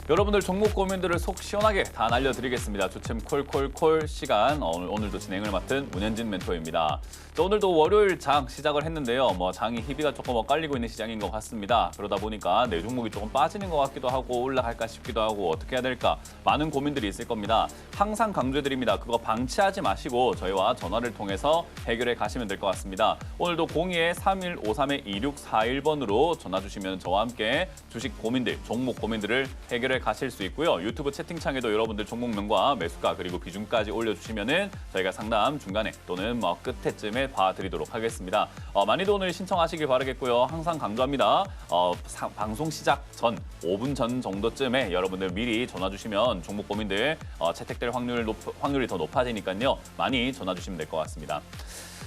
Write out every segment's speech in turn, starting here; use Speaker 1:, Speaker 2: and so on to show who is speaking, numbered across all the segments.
Speaker 1: 여러분들 종목 고민들을 속 시원하게 다 날려드리겠습니다. 주침 콜콜콜 시간 오늘도 진행을 맡은 문현진 멘토입니다. 자, 오늘도 월요일 장 시작을 했는데요. 장이 희비가 조금 엇갈리고 있는 시장인 것 같습니다. 그러다 보니까 내 종목이 조금 빠지는 것 같기도 하고 올라갈까 싶기도 하고 어떻게 해야 될까 많은 고민들이 있을 겁니다. 항상 강조해드립니다. 그거 방치하지 마시고 저희와 전화를 통해서 해결해 가시면 될 것 같습니다. 오늘도 02-3153-2641번으로 전화 주시면 저와 함께 주식 고민들, 종목 고민들을 해결해 가실 수 있고요. 유튜브 채팅창에도 여러분들 종목명과 매수가 그리고 비중까지 올려주시면은 저희가 상담 중간에 또는 끝에쯤에 봐드리도록 하겠습니다. 많이도 오늘 신청하시길 바라겠고요. 항상 강조합니다. 방송 시작 전 5분 전 정도쯤에 여러분들 미리 전화 주시면 종목 고민들 채택될 확률이 더 높아지니까요. 많이 전화 주시면 될 것 같습니다.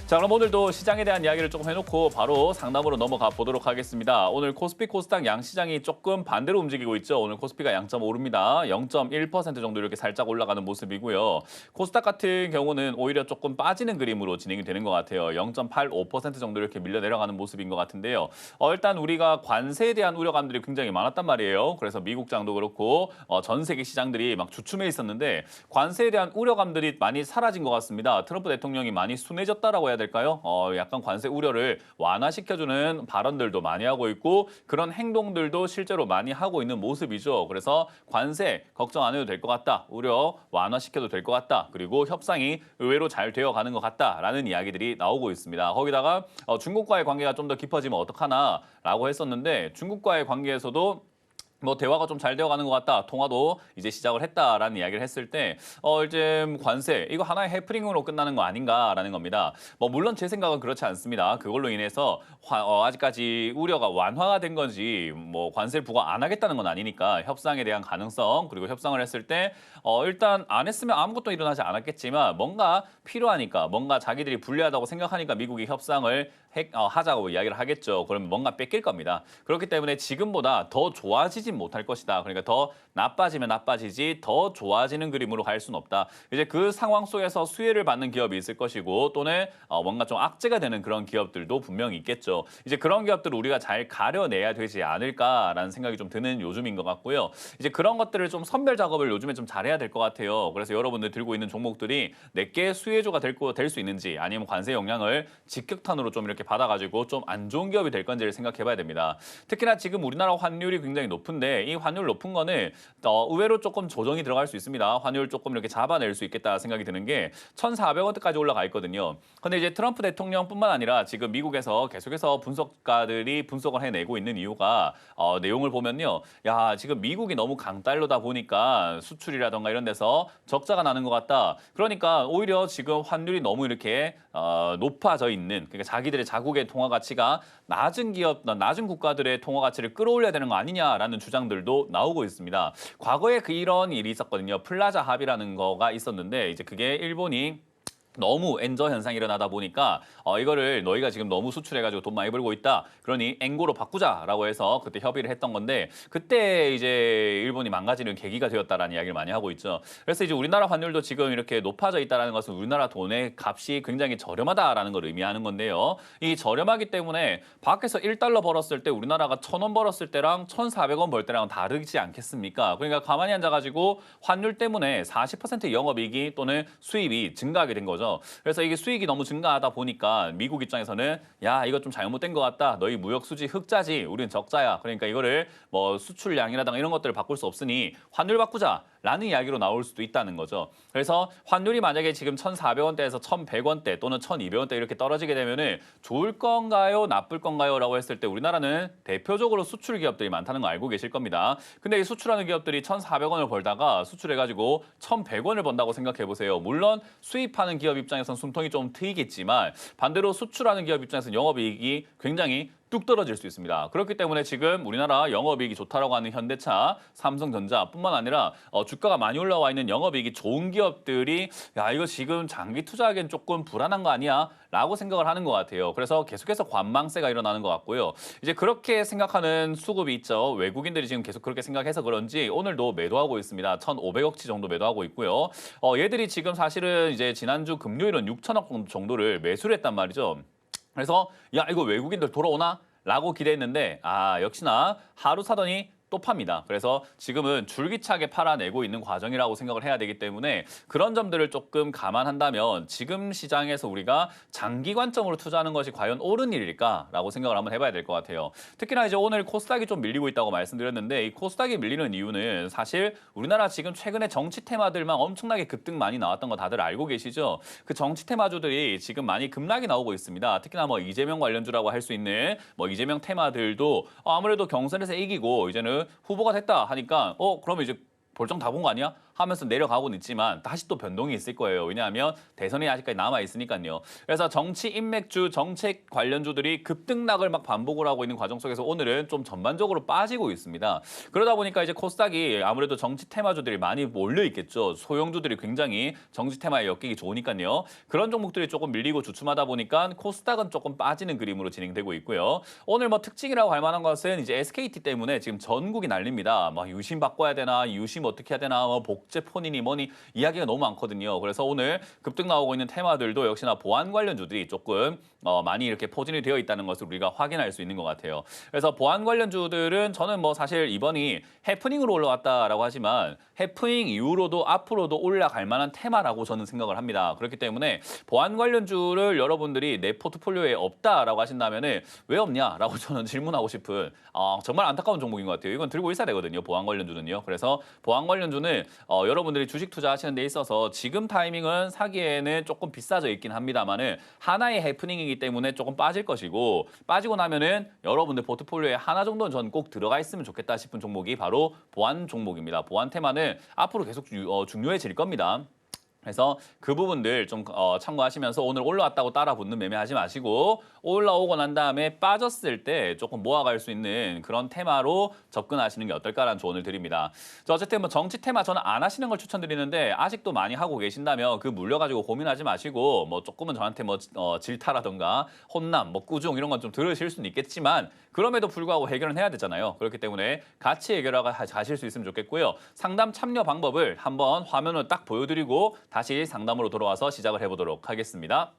Speaker 1: 자, 그럼 오늘도 시장에 대한 이야기를 조금 해놓고 바로 상담으로 넘어가 보도록 하겠습니다. 오늘 코스피, 코스닥 양시장이 조금 반대로 움직이고 있죠. 오늘 코스피가 0.5릅니다. 0.1% 정도 이렇게 살짝 올라가는 모습이고요. 코스닥 같은 경우는 오히려 조금 빠지는 그림으로 진행이 되는 것 같아요. 0.85% 정도 이렇게 밀려 내려가는 모습인 것 같은데요. 일단 우리가 관세에 대한 우려감들이 굉장히 많았단 말이에요. 그래서 미국장도 그렇고 전 세계 시장들이 막 주춤해 있었는데 관세에 대한 우려감들이 많이 사라진 것 같습니다. 트럼프 대통령이 많이 순해졌다라고 해야 될까요? 약간 관세 우려를 완화시켜주는 발언들도 많이 하고 있고 그런 행동들도 실제로 많이 하고 있는 모습이죠. 그래서 관세 걱정 안 해도 될 것 같다. 우려 완화시켜도 될 것 같다. 그리고 협상이 의외로 잘 되어가는 것 같다라는 이야기들이 나오고 있습니다. 거기다가 중국과의 관계가 좀 더 깊어지면 어떡하나라고 했었는데 중국과의 관계에서도 대화가 좀 잘 되어가는 것 같다. 통화도 이제 시작을 했다라는 이야기를 했을 때 이제 관세 이거 하나의 해프닝으로 끝나는 거 아닌가라는 겁니다. 물론 제 생각은 그렇지 않습니다. 그걸로 인해서 아직까지 우려가 완화가 된 건지 관세를 부과 안 하겠다는 건 아니니까 협상에 대한 가능성 그리고 협상을 했을 때 일단 안 했으면 아무것도 일어나지 않았겠지만 뭔가 필요하니까 뭔가 자기들이 불리하다고 생각하니까 미국이 협상을 하자고 이야기를 하겠죠. 그러면 뭔가 뺏길 겁니다. 그렇기 때문에 지금보다 더 좋아지진 못할 것이다. 그러니까 더 나빠지면 나빠지지 더 좋아지는 그림으로 갈 수는 없다. 이제 그 상황 속에서 수혜를 받는 기업이 있을 것이고 또는 뭔가 좀 악재가 되는 그런 기업들도 분명히 있겠죠. 이제 그런 기업들을 우리가 잘 가려내야 되지 않을까라는 생각이 좀 드는 요즘인 것 같고요. 이제 그런 것들을 좀 선별 작업을 요즘에 좀 잘해야 될 것 같아요. 그래서 여러분들 들고 있는 종목들이 내게 수혜주가 될 수 있는지 아니면 관세 영향을 직격탄으로 좀 이렇게 받아가지고 좀 안 좋은 기업이 될 건지를 생각해봐야 됩니다. 특히나 지금 우리나라 환율이 굉장히 높은데 이 환율 높은 거는 의외로 조금 조정이 들어갈 수 있습니다. 환율 조금 이렇게 잡아낼 수 있겠다 생각이 드는 게 1,400원대까지 올라가 있거든요. 근데 이제 트럼프 대통령뿐만 아니라 지금 미국에서 계속해서 분석가들이 분석을 해내고 있는 이유가 내용을 보면요. 야, 지금 미국이 너무 강달러다 보니까 수출이라던가 이런 데서 적자가 나는 것 같다. 그러니까 오히려 지금 환율이 너무 이렇게 높아져 있는 그러니까 자기들의 자국의 통화 가치가 낮은 국가들의 통화 가치를 끌어올려야 되는 거 아니냐라는 주장들도 나오고 있습니다. 과거에 이런 일이 있었거든요. 플라자 합의라는 거가 있었는데 이제 그게 일본이 너무 엔저 현상이 일어나다 보니까 이거를 너희가 지금 너무 수출해가지고 돈 많이 벌고 있다. 그러니 엔고로 바꾸자라고 해서 그때 협의를 했던 건데 그때 이제 일본이 망가지는 계기가 되었다라는 이야기를 많이 하고 있죠. 그래서 이제 우리나라 환율도 지금 이렇게 높아져 있다는 것은 우리나라 돈의 값이 굉장히 저렴하다라는 걸 의미하는 건데요. 이 저렴하기 때문에 밖에서 1달러 벌었을 때 우리나라가 1,000원 벌었을 때랑 1,400원 벌 때랑 다르지 않겠습니까? 그러니까 가만히 앉아가지고 환율 때문에 40% 영업이익이 또는 수입이 증가하게 된 거죠. 그래서 이게 수익이 너무 증가하다 보니까 미국 입장에서는 야, 이거 좀 잘못된 것 같다. 너희 무역 수지 흑자지. 우리는 적자야. 그러니까 이거를 수출량이라든가 이런 것들을 바꿀 수 없으니 환율 바꾸자. 라는 이야기로 나올 수도 있다는 거죠. 그래서 환율이 만약에 지금 1,400원대에서 1,100원대 또는 1,200원대 이렇게 떨어지게 되면은 좋을 건가요? 나쁠 건가요? 라고 했을 때 우리나라는 대표적으로 수출 기업들이 많다는 거 알고 계실 겁니다. 근데 이 수출하는 기업들이 1,400원을 벌다가 수출해가지고 1,100원을 번다고 생각해 보세요. 물론 수입하는 기업 입장에서는 숨통이 좀 트이겠지만 반대로 수출하는 기업 입장에서는 영업이익이 굉장히 뚝 떨어질 수 있습니다. 그렇기 때문에 지금 우리나라 영업이익이 좋다라고 하는 현대차, 삼성전자뿐만 아니라 주가가 많이 올라와 있는 영업이익이 좋은 기업들이 야, 이거 지금 장기 투자하기엔 조금 불안한 거 아니야? 라고 생각을 하는 것 같아요. 그래서 계속해서 관망세가 일어나는 것 같고요. 이제 그렇게 생각하는 수급이 있죠. 외국인들이 지금 계속 그렇게 생각해서 그런지 오늘도 매도하고 있습니다. 1,500억치 정도 매도하고 있고요. 얘들이 지금 사실은 이제 지난주 금요일은 6천억 정도를 매수를 했단 말이죠. 그래서 야, 이거 외국인들 돌아오나? 라고 기대했는데 역시나 하루 사더니 또 팝니다. 그래서 지금은 줄기차게 팔아내고 있는 과정이라고 생각을 해야 되기 때문에 그런 점들을 조금 감안한다면 지금 시장에서 우리가 장기 관점으로 투자하는 것이 과연 옳은 일일까라고 생각을 한번 해봐야 될 것 같아요. 특히나 이제 오늘 코스닥이 좀 밀리고 있다고 말씀드렸는데 이 코스닥이 밀리는 이유는 사실 우리나라 지금 최근에 정치 테마들만 엄청나게 급등 많이 나왔던 거 다들 알고 계시죠? 그 정치 테마주들이 지금 많이 급락이 나오고 있습니다. 특히나 뭐 이재명 관련주라고 할 수 있는 뭐 이재명 테마들도 아무래도 경선에서 이기고 이제는 후보가 됐다 하니까 그러면 이제 볼정 다 본 거 아니야? 하면서 내려가고는 있지만 다시 또 변동이 있을 거예요. 왜냐하면 대선이 아직까지 남아 있으니까요. 그래서 정치 인맥주, 정책 관련주들이 급등락을 막 반복을 하고 있는 과정 속에서 오늘은 좀 전반적으로 빠지고 있습니다. 그러다 보니까 이제 코스닥이 아무래도 정치 테마주들이 많이 몰려 있겠죠. 소형주들이 굉장히 정치 테마에 엮이기 좋으니까요. 그런 종목들이 조금 밀리고 주춤하다 보니까 코스닥은 조금 빠지는 그림으로 진행되고 있고요. 오늘 뭐 특징이라고 할 만한 것은 이제 SKT 때문에 지금 전국이 난립니다. 막 유심 바꿔야 되나, 유심 어떻게 해야 되나, 뭐 복제폰이니 뭐니 이야기가 너무 많거든요. 그래서 오늘 급등 나오고 있는 테마들도 역시나 보안 관련주들이 조금 많이 이렇게 포진이 되어 있다는 것을 우리가 확인할 수 있는 것 같아요. 그래서 보안 관련주들은 저는 뭐 사실 이번이 해프닝으로 올라왔다라고 하지만 해프닝 이후로도 앞으로도 올라갈 만한 테마라고 저는 생각을 합니다. 그렇기 때문에 보안 관련주를 여러분들이 내 포트폴리오에 없다라고 하신다면은 왜 없냐라고 저는 질문하고 싶은 정말 안타까운 종목인 것 같아요. 이건 들고 있어야 되거든요. 보안 관련주는요. 그래서 보안 관련주는 여러분들이 주식 투자하시는 데 있어서 지금 타이밍은 사기에는 조금 비싸져 있긴 합니다만은 하나의 해프닝이기 때문에 조금 빠질 것이고 빠지고 나면은 여러분들 포트폴리오에 하나 정도는 전 꼭 들어가 있으면 좋겠다 싶은 종목이 바로 보안 종목입니다. 보안 테마는 앞으로 계속 중요해질 겁니다. 그래서 그 부분들 좀 참고하시면서 오늘 올라왔다고 따라 붙는 매매하지 마시고 올라오고 난 다음에 빠졌을 때 조금 모아갈 수 있는 그런 테마로 접근하시는 게 어떨까라는 조언을 드립니다. 자, 어쨌든 뭐 정치 테마 저는 안 하시는 걸 추천드리는데 아직도 많이 하고 계신다면 그 물려가지고 고민하지 마시고 뭐 조금은 저한테 뭐 질타라던가 혼남, 뭐 꾸중 이런 건 좀 들으실 수는 있겠지만 그럼에도 불구하고 해결은 해야 되잖아요. 그렇기 때문에 같이 해결하고 가실 수 있으면 좋겠고요. 상담 참여 방법을 한번 화면을 딱 보여드리고 다시 상담으로 돌아와서 시작을 해보도록 하겠습니다.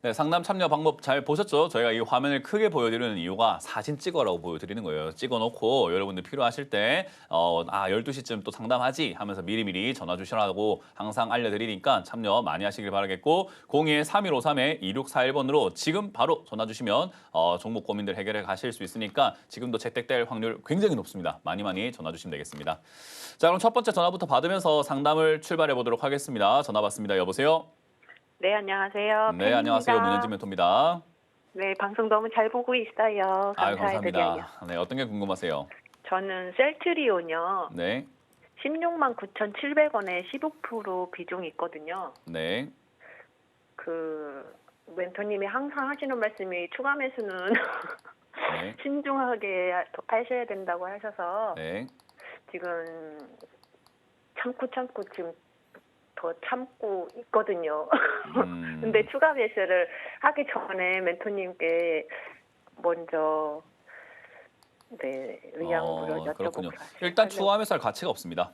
Speaker 1: 네, 상담 참여 방법 잘 보셨죠? 저희가 이 화면을 크게 보여드리는 이유가 사진 찍어라고 보여드리는 거예요. 찍어놓고 여러분들 필요하실 때 12시쯤 또 상담하지 하면서 미리미리 전화 주시라고 항상 알려드리니까 참여 많이 하시길 바라겠고 02-3153-2641번으로 지금 바로 전화 주시면 종목 고민들 해결해 가실 수 있으니까 지금도 채택될 확률 굉장히 높습니다. 많이 전화 주시면 되겠습니다. 자, 그럼 첫 번째 전화부터 받으면서 상담을 출발해 보도록 하겠습니다. 전화 받습니다. 여보세요?
Speaker 2: 네, 안녕하세요.
Speaker 1: 네,
Speaker 2: 팬입니다.
Speaker 1: 안녕하세요. 문현진 멘토입니다.
Speaker 2: 네, 방송 너무 잘 보고 있어요. 감사해드려요.
Speaker 1: 감사합니다. 네, 어떤 게 궁금하세요?
Speaker 2: 저는 셀트리온요.
Speaker 1: 네,
Speaker 2: 16만 9,700원에 15% 비중이 있거든요.
Speaker 1: 네,
Speaker 2: 그 멘토님이 항상 하시는 말씀이 추가 매수는
Speaker 1: 네,
Speaker 2: 신중하게 더 파셔야 된다고 하셔서
Speaker 1: 네.
Speaker 2: 지금 참고 지금 더 참고 있거든요. 근데 추가 매수를 하기 전에 멘토님께 먼저 의향을
Speaker 1: 그렇군요.
Speaker 2: 여쭤보고
Speaker 1: 일단 추가 매수할 가치가 없습니다.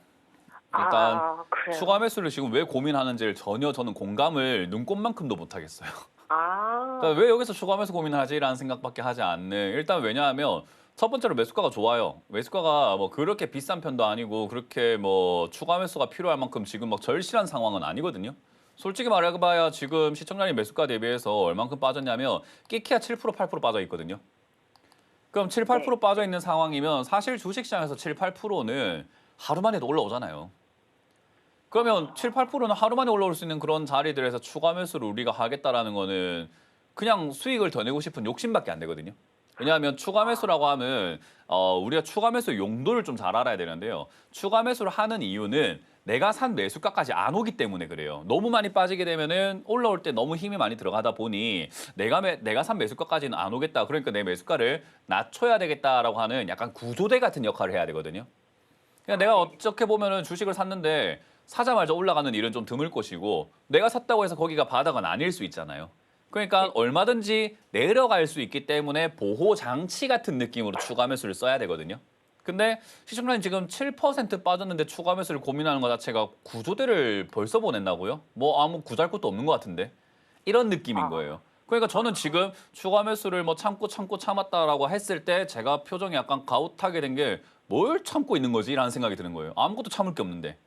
Speaker 1: 일단
Speaker 2: 그래요.
Speaker 1: 추가 매수를 지금 왜 고민하는지를 전혀 저는 공감을 눈꼽만큼도 못 하겠어요. 그러니까 왜 여기서 추가 매수 고민하지라는 생각밖에 하지 않는. 일단 왜냐하면 첫 번째로 매수가가 좋아요. 매수가가 뭐 그렇게 비싼 편도 아니고 그렇게 뭐 추가 매수가 필요할 만큼 지금 막 절실한 상황은 아니거든요. 솔직히 말해봐야 지금 시청자님 매수가 대비해서 얼만큼 빠졌냐면 끼키야 7% 8% 빠져 있거든요. 그럼 7, 8% 빠져 있는 상황이면 사실 주식시장에서 7, 8%는 하루 만에도 올라오잖아요. 그러면 7, 8%는 하루 만에 올라올 수 있는 그런 자리들에서 추가 매수를 우리가 하겠다라는 거는 그냥 수익을 더 내고 싶은 욕심밖에 안 되거든요. 왜냐하면 추가 매수라고 하면 우리가 추가 매수 용도를 좀 잘 알아야 되는데요. 추가 매수를 하는 이유는 내가 산 매수가까지 안 오기 때문에 그래요. 너무 많이 빠지게 되면은 올라올 때 너무 힘이 많이 들어가다 보니 내가 산 매수가까지는 안 오겠다. 그러니까 내 매수가를 낮춰야 되겠다라고 하는 약간 구조대 같은 역할을 해야 되거든요. 그러니까 내가 어떻게 보면은 주식을 샀는데 사자마자 올라가는 일은 좀 드물 것이고 내가 샀다고 해서 거기가 바닥은 아닐 수 있잖아요. 그러니까 얼마든지 내려갈 수 있기 때문에 보호 장치 같은 느낌으로 추가 매수를 써야 되거든요. 근데 시청자님 지금 7% 빠졌는데 추가 매수를 고민하는 것 자체가 구조대를 벌써 보낸다고요? 뭐 아무 구잘 것도 없는 것 같은데 이런 느낌인 거예요. 그러니까 저는 지금 추가 매수를 뭐 참고 참았다라고 했을 때 제가 표정이 약간 가웃하게 된 게 뭘 참고 있는 거지라는 생각이 드는 거예요. 아무것도 참을 게 없는데.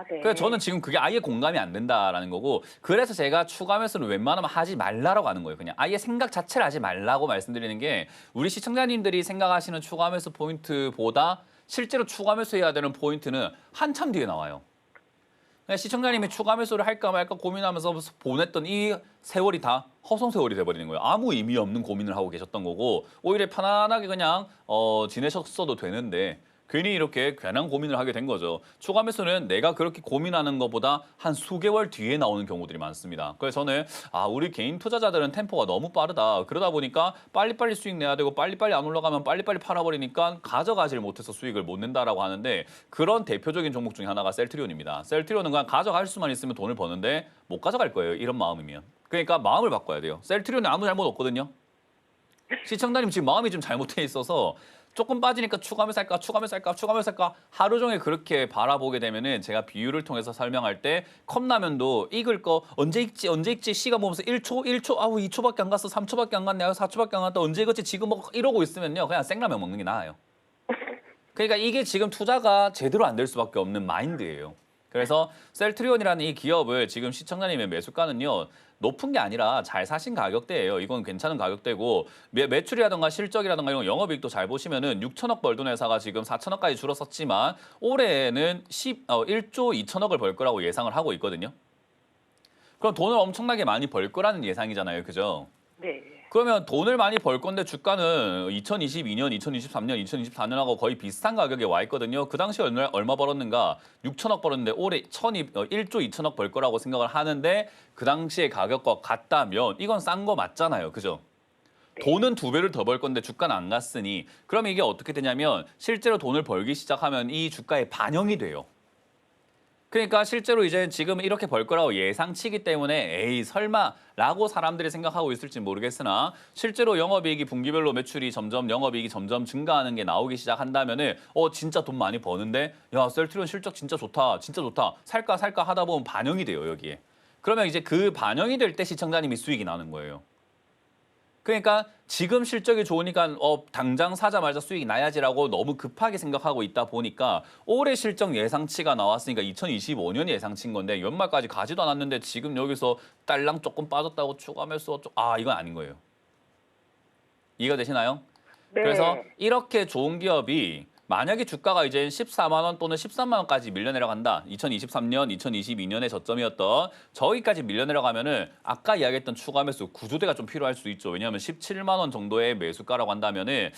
Speaker 2: 네.
Speaker 1: 그래서 저는 지금 그게 아예 공감이 안 된다라는 거고 그래서 제가 추가 매수를 웬만하면 하지 말라고 하는 거예요. 그냥 아예 생각 자체를 하지 말라고 말씀드리는 게 우리 시청자님들이 생각하시는 추가 매수 포인트보다 실제로 추가 매수해야 되는 포인트는 한참 뒤에 나와요. 그냥 시청자님이 추가 매수를 할까 말까 고민하면서 보냈던 이 세월이 다 허송 세월이 돼버리는 거예요. 아무 의미 없는 고민을 하고 계셨던 거고 오히려 편안하게 그냥 지내셨어도 되는데 괜히 이렇게 괜한 고민을 하게 된 거죠. 추가 매수는 내가 그렇게 고민하는 것보다 한 수개월 뒤에 나오는 경우들이 많습니다. 그래서 저는 우리 개인 투자자들은 템포가 너무 빠르다. 그러다 보니까 빨리빨리 수익 내야 되고 빨리빨리 안 올라가면 빨리빨리 팔아버리니까 가져가질 못해서 수익을 못 낸다라고 하는데 그런 대표적인 종목 중에 하나가 셀트리온입니다. 셀트리온은 그냥 가져갈 수만 있으면 돈을 버는데 못 가져갈 거예요. 이런 마음이면. 그러니까 마음을 바꿔야 돼요. 셀트리온에 아무 잘못 없거든요. 시청자님 지금 마음이 좀 잘못돼 있어서 조금 빠지니까 추가하면 살까 하루 종일 그렇게 바라보게 되면은 제가 비율을 통해서 설명할 때 컵라면도 익을 거 언제 익지 시간 보면서 1초 2초밖에 안 갔어 3초밖에 안 갔네 4초밖에 안 갔다 언제 익었지 지금 먹 이러고 있으면요 그냥 생라면 먹는 게 나아요. 그러니까 이게 지금 투자가 제대로 안 될 수밖에 없는 마인드예요. 그래서 셀트리온이라는 이 기업을 지금 시청자님의 매수가는요. 높은 게 아니라 잘 사신 가격대예요. 이건 괜찮은 가격대고 매출이라든가 실적이라든가 이런 영업이익도 잘 보시면은 6천억 벌던 회사가 지금 4천억까지 줄었었지만 올해는 1조 2천억을 벌 거라고 예상을 하고 있거든요. 그럼 돈을 엄청나게 많이 벌 거라는 예상이잖아요. 그죠?
Speaker 2: 네.
Speaker 1: 그러면 돈을 많이 벌 건데 주가는 2022년, 2023년, 2024년하고 거의 비슷한 가격에 와 있거든요. 그 당시 얼마 벌었는가? 6천억 벌었는데 올해 1조 2천억 벌 거라고 생각을 하는데 그 당시의 가격과 같다면 이건 싼 거 맞잖아요. 그죠? 돈은 2배를 더 벌 건데 주가는 안 갔으니 그러면 이게 어떻게 되냐면 실제로 돈을 벌기 시작하면 이 주가에 반영이 돼요. 그러니까 실제로 이제 지금 이렇게 벌 거라고 예상치기 때문에 에이 설마라고 사람들이 생각하고 있을지 모르겠으나 실제로 영업이익이 분기별로 매출이 영업이익이 점점 증가하는 게 나오기 시작한다면은 진짜 돈 많이 버는데 야 셀트리온 실적 진짜 좋다 살까 하다 보면 반영이 돼요 여기에. 그러면 이제 그 반영이 될 때 시청자님이 수익이 나는 거예요. 그러니까 지금 실적이 좋으니까 당장 사자마자 수익이 나야지라고 너무 급하게 생각하고 있다 보니까 올해 실적 예상치가 나왔으니까 2025년 예상치인 건데 연말까지 가지도 않았는데 지금 여기서 딸랑 조금 빠졌다고 추가 매수 이건 아닌 거예요. 이해가 되시나요?
Speaker 2: 네.
Speaker 1: 그래서 이렇게 좋은 기업이 만약에 주가가 이제 14만 원 또는 13만 원까지 밀려 내려간다. 2023년, 2022년의 저점이었던 저기까지 밀려 내려가면은 아까 이야기했던 추가 매수 구조대가 좀 필요할 수 있죠. 왜냐하면 17만 원 정도의 매수가라고 한다면은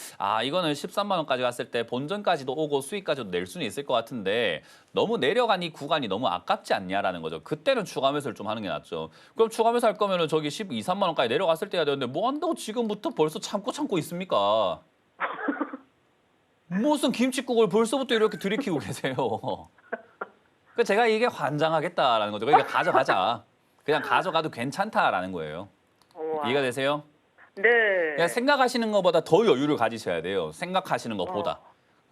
Speaker 1: 이거는 13만 원까지 갔을 때 본전까지도 오고 수익까지도 낼 수는 있을 것 같은데 너무 내려간 이 구간이 너무 아깝지 않냐라는 거죠. 그때는 추가 매수를 좀 하는 게 낫죠. 그럼 추가 매수 할 거면은 저기 12, 3만 원까지 내려갔을 때 해야 되는데 뭐 한다고 지금부터 벌써 참고 있습니까? 무슨 김칫국을 벌써부터 이렇게 들이키고 계세요. 그러니까 제가 이게 환장하겠다라는 거죠. 그러니까 가져가자. 그냥 가져가도 괜찮다라는 거예요.
Speaker 2: 우와.
Speaker 1: 이해가 되세요?
Speaker 2: 네.
Speaker 1: 그냥 생각하시는 것보다 더 여유를 가지셔야 돼요. 생각하시는 것보다.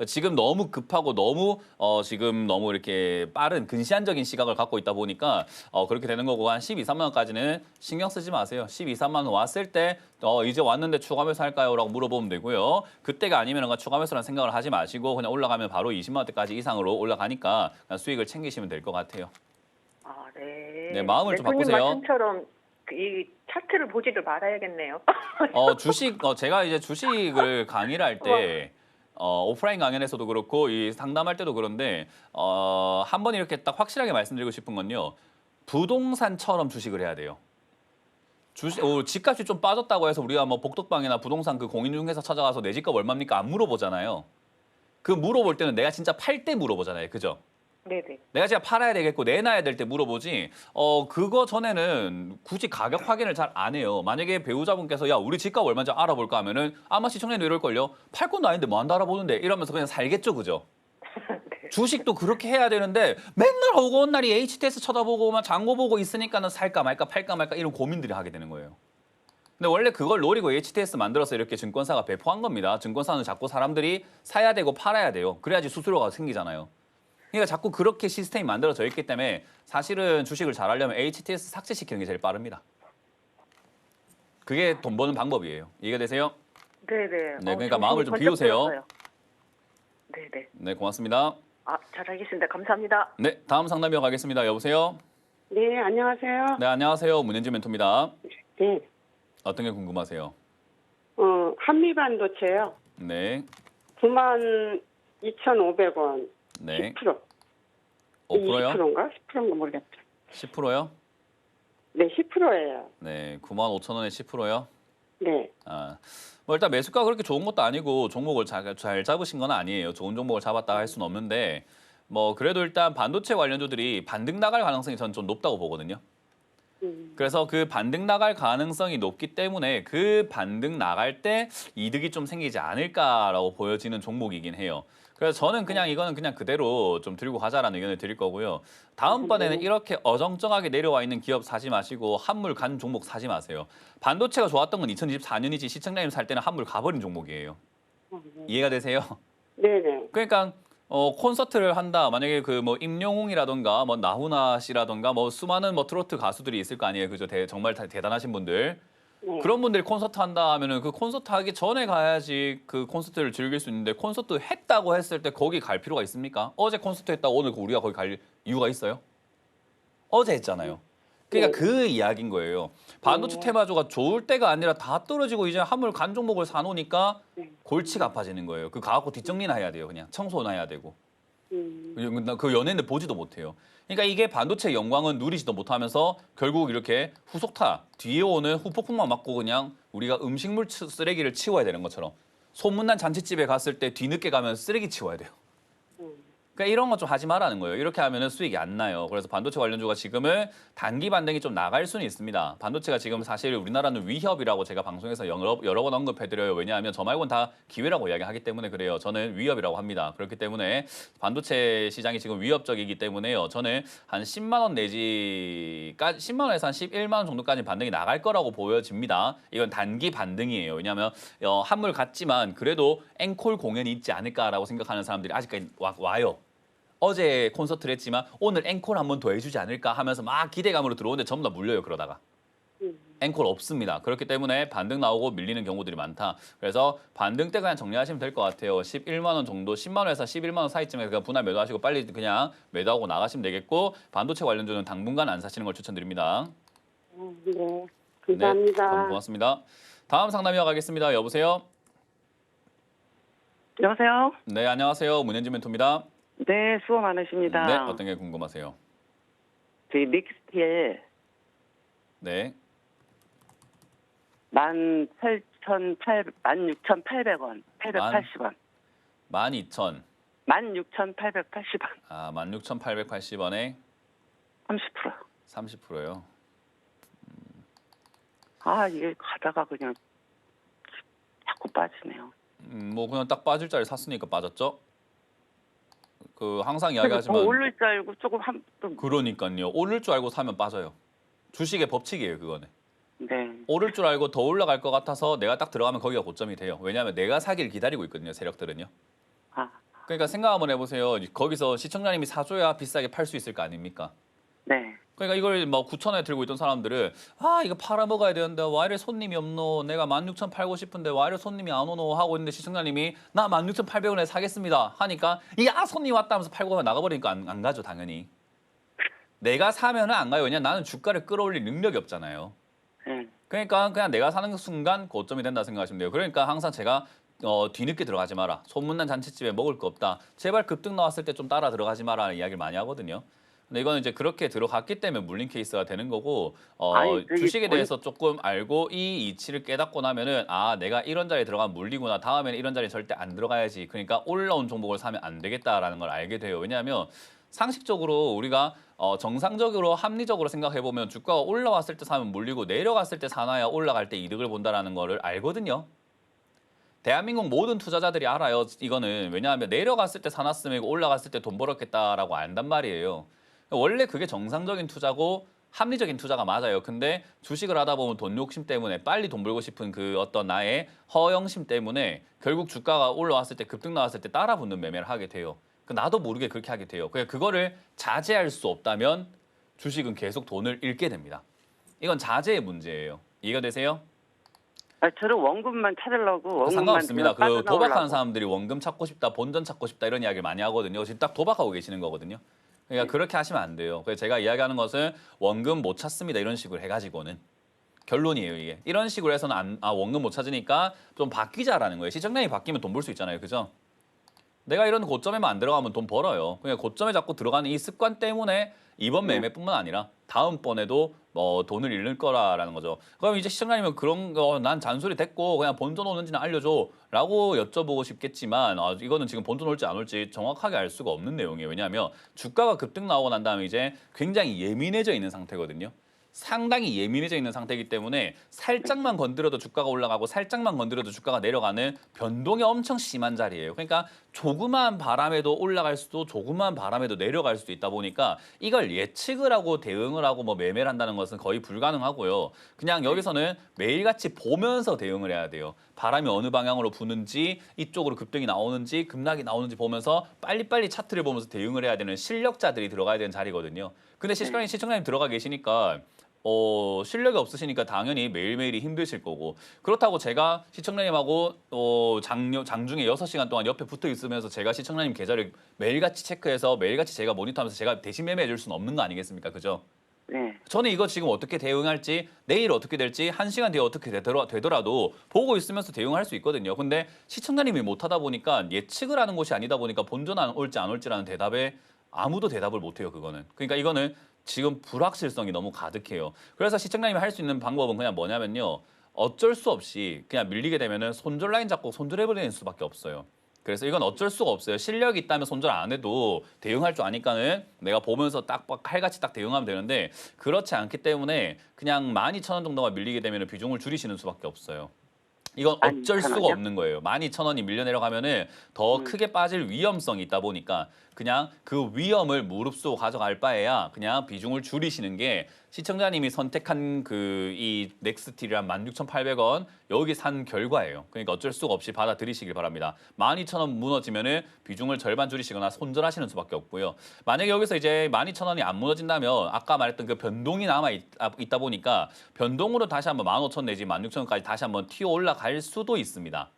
Speaker 1: 지금 너무 급하고 지금 너무 이렇게 빠른 근시안적인 시각을 갖고 있다 보니까 그렇게 되는 거고 한 12, 3만 원까지는 신경 쓰지 마세요. 12, 3만 원 왔을 때 이제 왔는데 추가 매수 할까요? 라고 물어보면 되고요. 그때가 아니면 추가 매수라는 생각을 하지 마시고 그냥 올라가면 바로 20만 원대까지 이상으로 올라가니까 그냥 수익을 챙기시면 될 것 같아요.
Speaker 2: 네.
Speaker 1: 네, 마음을 좀
Speaker 2: 대표님
Speaker 1: 바꾸세요.
Speaker 2: 말씀처럼 이 차트를 보지를 말아야겠네요.
Speaker 1: 제가 이제 주식을 강의를 할 때 오프라인 강연에서도 그렇고 이 상담할 때도 그런데 한번 이렇게 딱 확실하게 말씀드리고 싶은 건요. 부동산처럼 주식을 해야 돼요. 집값이 좀 빠졌다고 해서 우리가 뭐 복덕방이나 부동산 그 공인중개사 찾아가서 내 집값 얼마입니까? 안 물어보잖아요. 그 물어볼 때는 내가 진짜 팔 때 물어보잖아요. 그죠?
Speaker 2: 네네.
Speaker 1: 내가 진짜 팔아야 되겠고 내놔야 될 때 물어보지 그거 전에는 굳이 가격 확인을 잘 안 해요. 만약에 배우자분께서 야 우리 집값 얼마인지 알아볼까 하면은 아마 시청자님도 이럴걸요. 팔 건 아닌데 뭐 한다 알아보는데 이러면서 그냥 살겠죠. 그죠?
Speaker 2: 네.
Speaker 1: 주식도 그렇게 해야 되는데 맨날 오고 날이 HTS 쳐다보고 막 장고 보고 있으니까는 살까 말까 팔까 말까 이런 고민들이 하게 되는 거예요. 근데 원래 그걸 노리고 HTS 만들어서 이렇게 증권사가 배포한 겁니다. 증권사는 자꾸 사람들이 사야 되고 팔아야 돼요. 그래야지 수수료가 생기잖아요. 그러니까 자꾸 그렇게 시스템이 만들어져 있기 때문에 사실은 주식을 잘하려면 HTS 삭제시키는 게 제일 빠릅니다. 그게 돈 버는 방법이에요. 이해가 되세요?
Speaker 2: 네네.
Speaker 1: 네, 그러니까 마음을 좀 비우세요.
Speaker 2: 네네.
Speaker 1: 네, 고맙습니다.
Speaker 2: 잘 알겠습니다. 감사합니다.
Speaker 1: 네, 다음 상담 이어가겠습니다. 여보세요?
Speaker 3: 네, 안녕하세요.
Speaker 1: 네, 안녕하세요. 문현지 멘토입니다.
Speaker 3: 네,
Speaker 1: 어떤 게 궁금하세요?
Speaker 3: 한미반도체요.
Speaker 1: 네,
Speaker 3: 92,500원.
Speaker 1: 네.
Speaker 3: 10%.
Speaker 1: 5%요?
Speaker 3: 20%인가? 10%인가 모르겠다.
Speaker 1: 10%요?
Speaker 3: 네, 10%예요.
Speaker 1: 네, 95,000원에 10%요?
Speaker 3: 네.
Speaker 1: 뭐 일단 매수가 그렇게 좋은 것도 아니고 종목을 잘 잡으신 건 아니에요. 좋은 종목을 잡았다 할 수는 없는데 뭐 그래도 일단 반도체 관련주들이 반등 나갈 가능성이 저는 좀 높다고 보거든요. 그래서 그 반등 나갈 가능성이 높기 때문에 그 반등 나갈 때 이득이 좀 생기지 않을까라고 보여지는 종목이긴 해요. 그래서 저는 그냥 이거는 그냥 그대로 좀 들고 가자라는 의견을 드릴 거고요. 다음번에는 이렇게 어정쩡하게 내려와 있는 기업 사지 마시고 한물 간 종목 사지 마세요. 반도체가 좋았던 건 2024년이지 시청자님 살 때는 한물 가버린 종목이에요. 이해가 되세요?
Speaker 3: 네네.
Speaker 1: 그러니까 콘서트를 한다. 만약에 그 뭐 임영웅이라던가 뭐 나훈아 씨라던가 뭐 수많은 뭐 트로트 가수들이 있을 거 아니에요. 그죠? 정말 대단하신 분들.
Speaker 3: 네.
Speaker 1: 그런 분들이 콘서트 한다 하면은 그 콘서트 하기 전에 가야지 그 콘서트를 즐길 수 있는데 콘서트 했다고 했을 때 거기 갈 필요가 있습니까? 어제 콘서트 했다고 오늘 우리가 거기 갈 이유가 있어요? 어제 했잖아요. 그러니까 그 이야기인 거예요. 반도체 테마주가 좋을 때가 아니라 다 떨어지고 이제 한물 간 종목을 사놓으니까 골치가 아파지는 거예요. 그 가갖고 뒷정리나 해야 돼요. 그냥 청소나 해야 되고. 그 연예인들 보지도 못해요. 그러니까 이게 반도체 영광은 누리지도 못하면서 결국 이렇게 후속타 뒤에 오는 후폭풍만 맞고 그냥 우리가 음식물 쓰레기를 치워야 되는 것처럼 소문난 잔치집에 갔을 때 뒤늦게 가면 쓰레기 치워야 돼요. 그러니까 이런 거 좀 하지 말라는 거예요. 이렇게 하면은 수익이 안 나요. 그래서 반도체 관련주가 지금은 단기 반등이 좀 나갈 수는 있습니다. 반도체가 지금 사실 우리나라는 위협이라고 제가 방송에서 여러 번 언급해드려요. 왜냐하면 저 말고는 다 기회라고 이야기하기 때문에 그래요. 저는 위협이라고 합니다. 그렇기 때문에 반도체 시장이 지금 위협적이기 때문에요. 저는 한 10만 원 내지 10만 원에서 한 11만 원 정도까지 반등이 나갈 거라고 보여집니다. 이건 단기 반등이에요. 왜냐하면 한물 같지만 그래도 앵콜 공연이 있지 않을까라고 생각하는 사람들이 아직까지 와요. 어제 콘서트를 했지만 오늘 앵콜 한 번 더 해주지 않을까 하면서 막 기대감으로 들어오는데 전부 다 물려요. 그러다가. 앵콜 없습니다. 그렇기 때문에 반등 나오고 밀리는 경우들이 많다. 그래서 반등 때 그냥 정리하시면 될 것 같아요. 11만 원 정도, 10만 원에서 11만 원 사이쯤에 그냥 분할 매도하시고 빨리 그냥 매도하고 나가시면 되겠고 반도체 관련주는 당분간 안 사시는 걸 추천드립니다.
Speaker 3: 네. 감사합니다.
Speaker 1: 네, 고맙습니다. 다음 상담 이어가겠습니다. 여보세요?
Speaker 4: 여보세요?
Speaker 1: 네, 안녕하세요. 문현지 멘토입니다.
Speaker 4: 네, 수고 많으십니다.
Speaker 1: 네, 어떤 게 궁금하세요?
Speaker 4: 저희 믹스티에
Speaker 1: 네,
Speaker 4: 16,800원, 880원.
Speaker 1: 12,000.
Speaker 4: 16,880원.
Speaker 1: 16,880원에
Speaker 4: 30%.
Speaker 1: 30%요.
Speaker 4: 이게 가다가 그냥 자꾸 빠지네요.
Speaker 1: 뭐 그냥 딱 빠질 자리 샀으니까 빠졌죠? 그 항상
Speaker 4: 그래서
Speaker 1: 이야기하지만
Speaker 4: 더 오를 줄 알고 조금 좀
Speaker 1: 그러니까요. 오를 줄 알고 사면 빠져요. 주식의 법칙이에요, 그거는.
Speaker 4: 네.
Speaker 1: 오를 줄 알고 더 올라갈 것 같아서 내가 딱 들어가면 거기가 고점이 돼요. 왜냐하면 내가 사기를 기다리고 있거든요, 세력들은요. 그러니까 생각 한번 해보세요. 거기서 시청자님이 사줘야 비싸게 팔 수 있을 거 아닙니까?
Speaker 4: 네.
Speaker 1: 그러니까 이걸 뭐 9,000원에 들고 있던 사람들은 이거 팔아먹어야 되는데 와 이래 손님이 없노, 내가 16,000 팔고 싶은데 와 이래 손님이 안 오노 하고 있는데 시청자님이 나 16,800원에 사겠습니다 하니까 손님 왔다 하면서 팔고 나가버리니까 안 가죠 당연히. 내가 사면은 안 가요. 왜냐면 나는 주가를 끌어올릴 능력이 없잖아요.
Speaker 4: 네.
Speaker 1: 그러니까 그냥 내가 사는 순간 고점이 된다 생각하시면 돼요. 그러니까 항상 제가 뒤늦게 들어가지 마라. 소문난 잔치집에 먹을 거 없다. 제발 급등 나왔을 때 좀 따라 들어가지 마라는 이야기를 많이 하거든요. 근데 이거는 이제 그렇게 들어갔기 때문에 물린 케이스가 되는 거고 주식에 대해서 조금 알고 이 이치를 깨닫고 나면은 내가 이런 자리에 들어가면 물리구나. 다음에는 이런 자리에 절대 안 들어가야지. 그러니까 올라온 종목을 사면 안 되겠다라는 걸 알게 돼요. 왜냐하면 상식적으로 우리가 정상적으로 합리적으로 생각해 보면 주가가 올라왔을 때 사면 물리고 내려갔을 때 사놔야 올라갈 때 이득을 본다라는 거를 알거든요. 대한민국 모든 투자자들이 알아요. 이거는 왜냐하면 내려갔을 때 사놨으면 올라갔을 때 돈 벌었겠다라고 안단 말이에요. 원래 그게 정상적인 투자고 합리적인 투자가 맞아요. 근데 주식을 하다 보면 돈 욕심 때문에 빨리 돈 벌고 싶은 그 어떤 나의 허영심 때문에 결국 주가가 올라왔을 때 급등 나왔을 때 따라 붙는 매매를 하게 돼요. 나도 모르게 그렇게 하게 돼요. 그냥 그거를 자제할 수 없다면 주식은 계속 돈을 잃게 됩니다. 이건 자제의 문제예요. 이해가 되세요?
Speaker 4: 저는 원금만 찾으려고 원금만
Speaker 1: 상관없습니다. 그
Speaker 4: 빠져나오려고.
Speaker 1: 도박하는 사람들이 원금 찾고 싶다, 본전 찾고 싶다 이런 이야기를 많이 하거든요. 지금 딱 도박하고 계시는 거거든요. 그러니까 그렇게 하시면 안 돼요. 그래서 제가 이야기하는 것은 원금 못 찾습니다 이런 식으로 해가지고는 결론이에요 이게. 이런 식으로 해서는 원금 못 찾으니까 좀 바뀌자라는 거예요. 시청량이 바뀌면 돈 벌 수 있잖아요, 그죠? 내가 이런 고점에만 안 들어가면 돈 벌어요. 그냥 고점에 자꾸 들어가는 이 습관 때문에 이번 매매뿐만 아니라 다음번에도 돈을 잃을 거라는 거죠. 그럼 이제 시청자님은 그런 거 난 잔소리 됐고 그냥 본전 오는지는 알려줘라고 여쭤보고 싶겠지만 이거는 지금 본전 올지 안 올지 정확하게 알 수가 없는 내용이에요. 왜냐하면 주가가 급등 나오고 난 다음에 이제 굉장히 예민해져 있는 상태거든요. 상당히 예민해져 있는 상태이기 때문에 살짝만 건드려도 주가가 올라가고 살짝만 건드려도 주가가 내려가는 변동이 엄청 심한 자리예요. 그러니까 조그마한 바람에도 올라갈 수도 조그마한 바람에도 내려갈 수도 있다 보니까 이걸 예측을 하고 대응을 하고 뭐 매매를 한다는 것은 거의 불가능하고요. 그냥 여기서는 매일같이 보면서 대응을 해야 돼요. 바람이 어느 방향으로 부는지 이쪽으로 급등이 나오는지 급락이 나오는지 보면서 빨리빨리 차트를 보면서 대응을 해야 되는 실력자들이 들어가야 되는 자리거든요. 근데 시청자님 들어가 계시니까 실력이 없으시니까 당연히 매일매일이 힘드실 거고 그렇다고 제가 시청자님하고 장중에 6시간 동안 옆에 붙어 있으면서 제가 시청자님 계좌를 매일같이 체크해서 매일같이 제가 모니터하면서 제가 대신 매매해 줄 수는 없는 거 아니겠습니까? 그죠?
Speaker 4: 네.
Speaker 1: 저는 이거 지금 어떻게 대응할지 내일 어떻게 될지 1시간 뒤에 어떻게 되더라도 보고 있으면서 대응할 수 있거든요. 근데 시청자님이 못하다 보니까 예측을 하는 것이 아니다 보니까 본전 올지 안 올지라는 대답에 아무도 대답을 못해요. 그거는. 그러니까 이거는 지금 불확실성이 너무 가득해요. 그래서 시청자님이 할 수 있는 방법은 그냥 뭐냐면요. 어쩔 수 없이 그냥 밀리게 되면은 손절 라인 잡고 손절해버리는 수밖에 없어요. 그래서 이건 어쩔 수가 없어요. 실력이 있다면 손절 안 해도 대응할 줄 아니까는 내가 보면서 딱 칼같이 딱 대응하면 되는데 그렇지 않기 때문에 그냥 12,000원 정도가 밀리게 되면 비중을 줄이시는 수밖에 없어요. 이건 어쩔 수가
Speaker 4: 12,000원 이요?
Speaker 1: 없는 거예요. 12,000원이 밀려 내려가면은 더 크게 빠질 위험성이 있다 보니까 그냥 그 위험을 무릅쓰고 가져갈 바에야 그냥 비중을 줄이시는 게 시청자님이 선택한 이 넥스틸이란 16,800원 여기 산 결과예요. 그러니까 어쩔 수가 없이 받아들이시길 바랍니다. 12,000원 무너지면은 비중을 절반 줄이시거나 손절하시는 수밖에 없고요. 만약에 여기서 이제 12,000원이 안 무너진다면 아까 말했던 그 변동이 남아 있다 보니까 변동으로 다시 한번 15,000원 내지 16,000원까지 다시 한번 튀어 올라갈 수도 있습니다.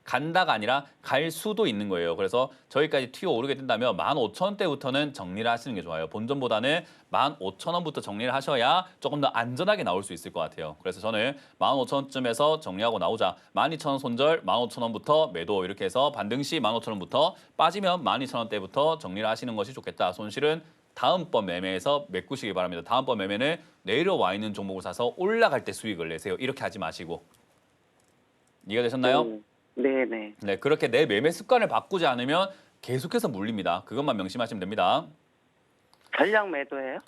Speaker 1: 간다가 아니라 갈 수도 있는 거예요. 그래서 저기까지 튀어 오르게 된다면 15,000원대부터는 정리를 하시는 게 좋아요. 본전보다는 15,000원부터 정리를 하셔야 조금 더 안전하게 나올 수 있을 것 같아요. 그래서 저는 15,000원쯤에서 정리하고 나오자 12,000원 손절, 15,000원부터 매도 이렇게 해서 반등 시 15,000원부터 빠지면 12,000원대부터 정리를 하시는 것이 좋겠다. 손실은 다음번 매매에서 메꾸시기 바랍니다. 다음번 매매는 내려와 있는 종목을 사서 올라갈 때 수익을 내세요. 이렇게 하지 마시고. 이해가 되셨나요?
Speaker 4: 네네.
Speaker 1: 네, 그렇게 내 매매 습관을 바꾸지 않으면 계속해서 물립니다. 그것만 명심하시면 됩니다.
Speaker 4: 전량 매도예요?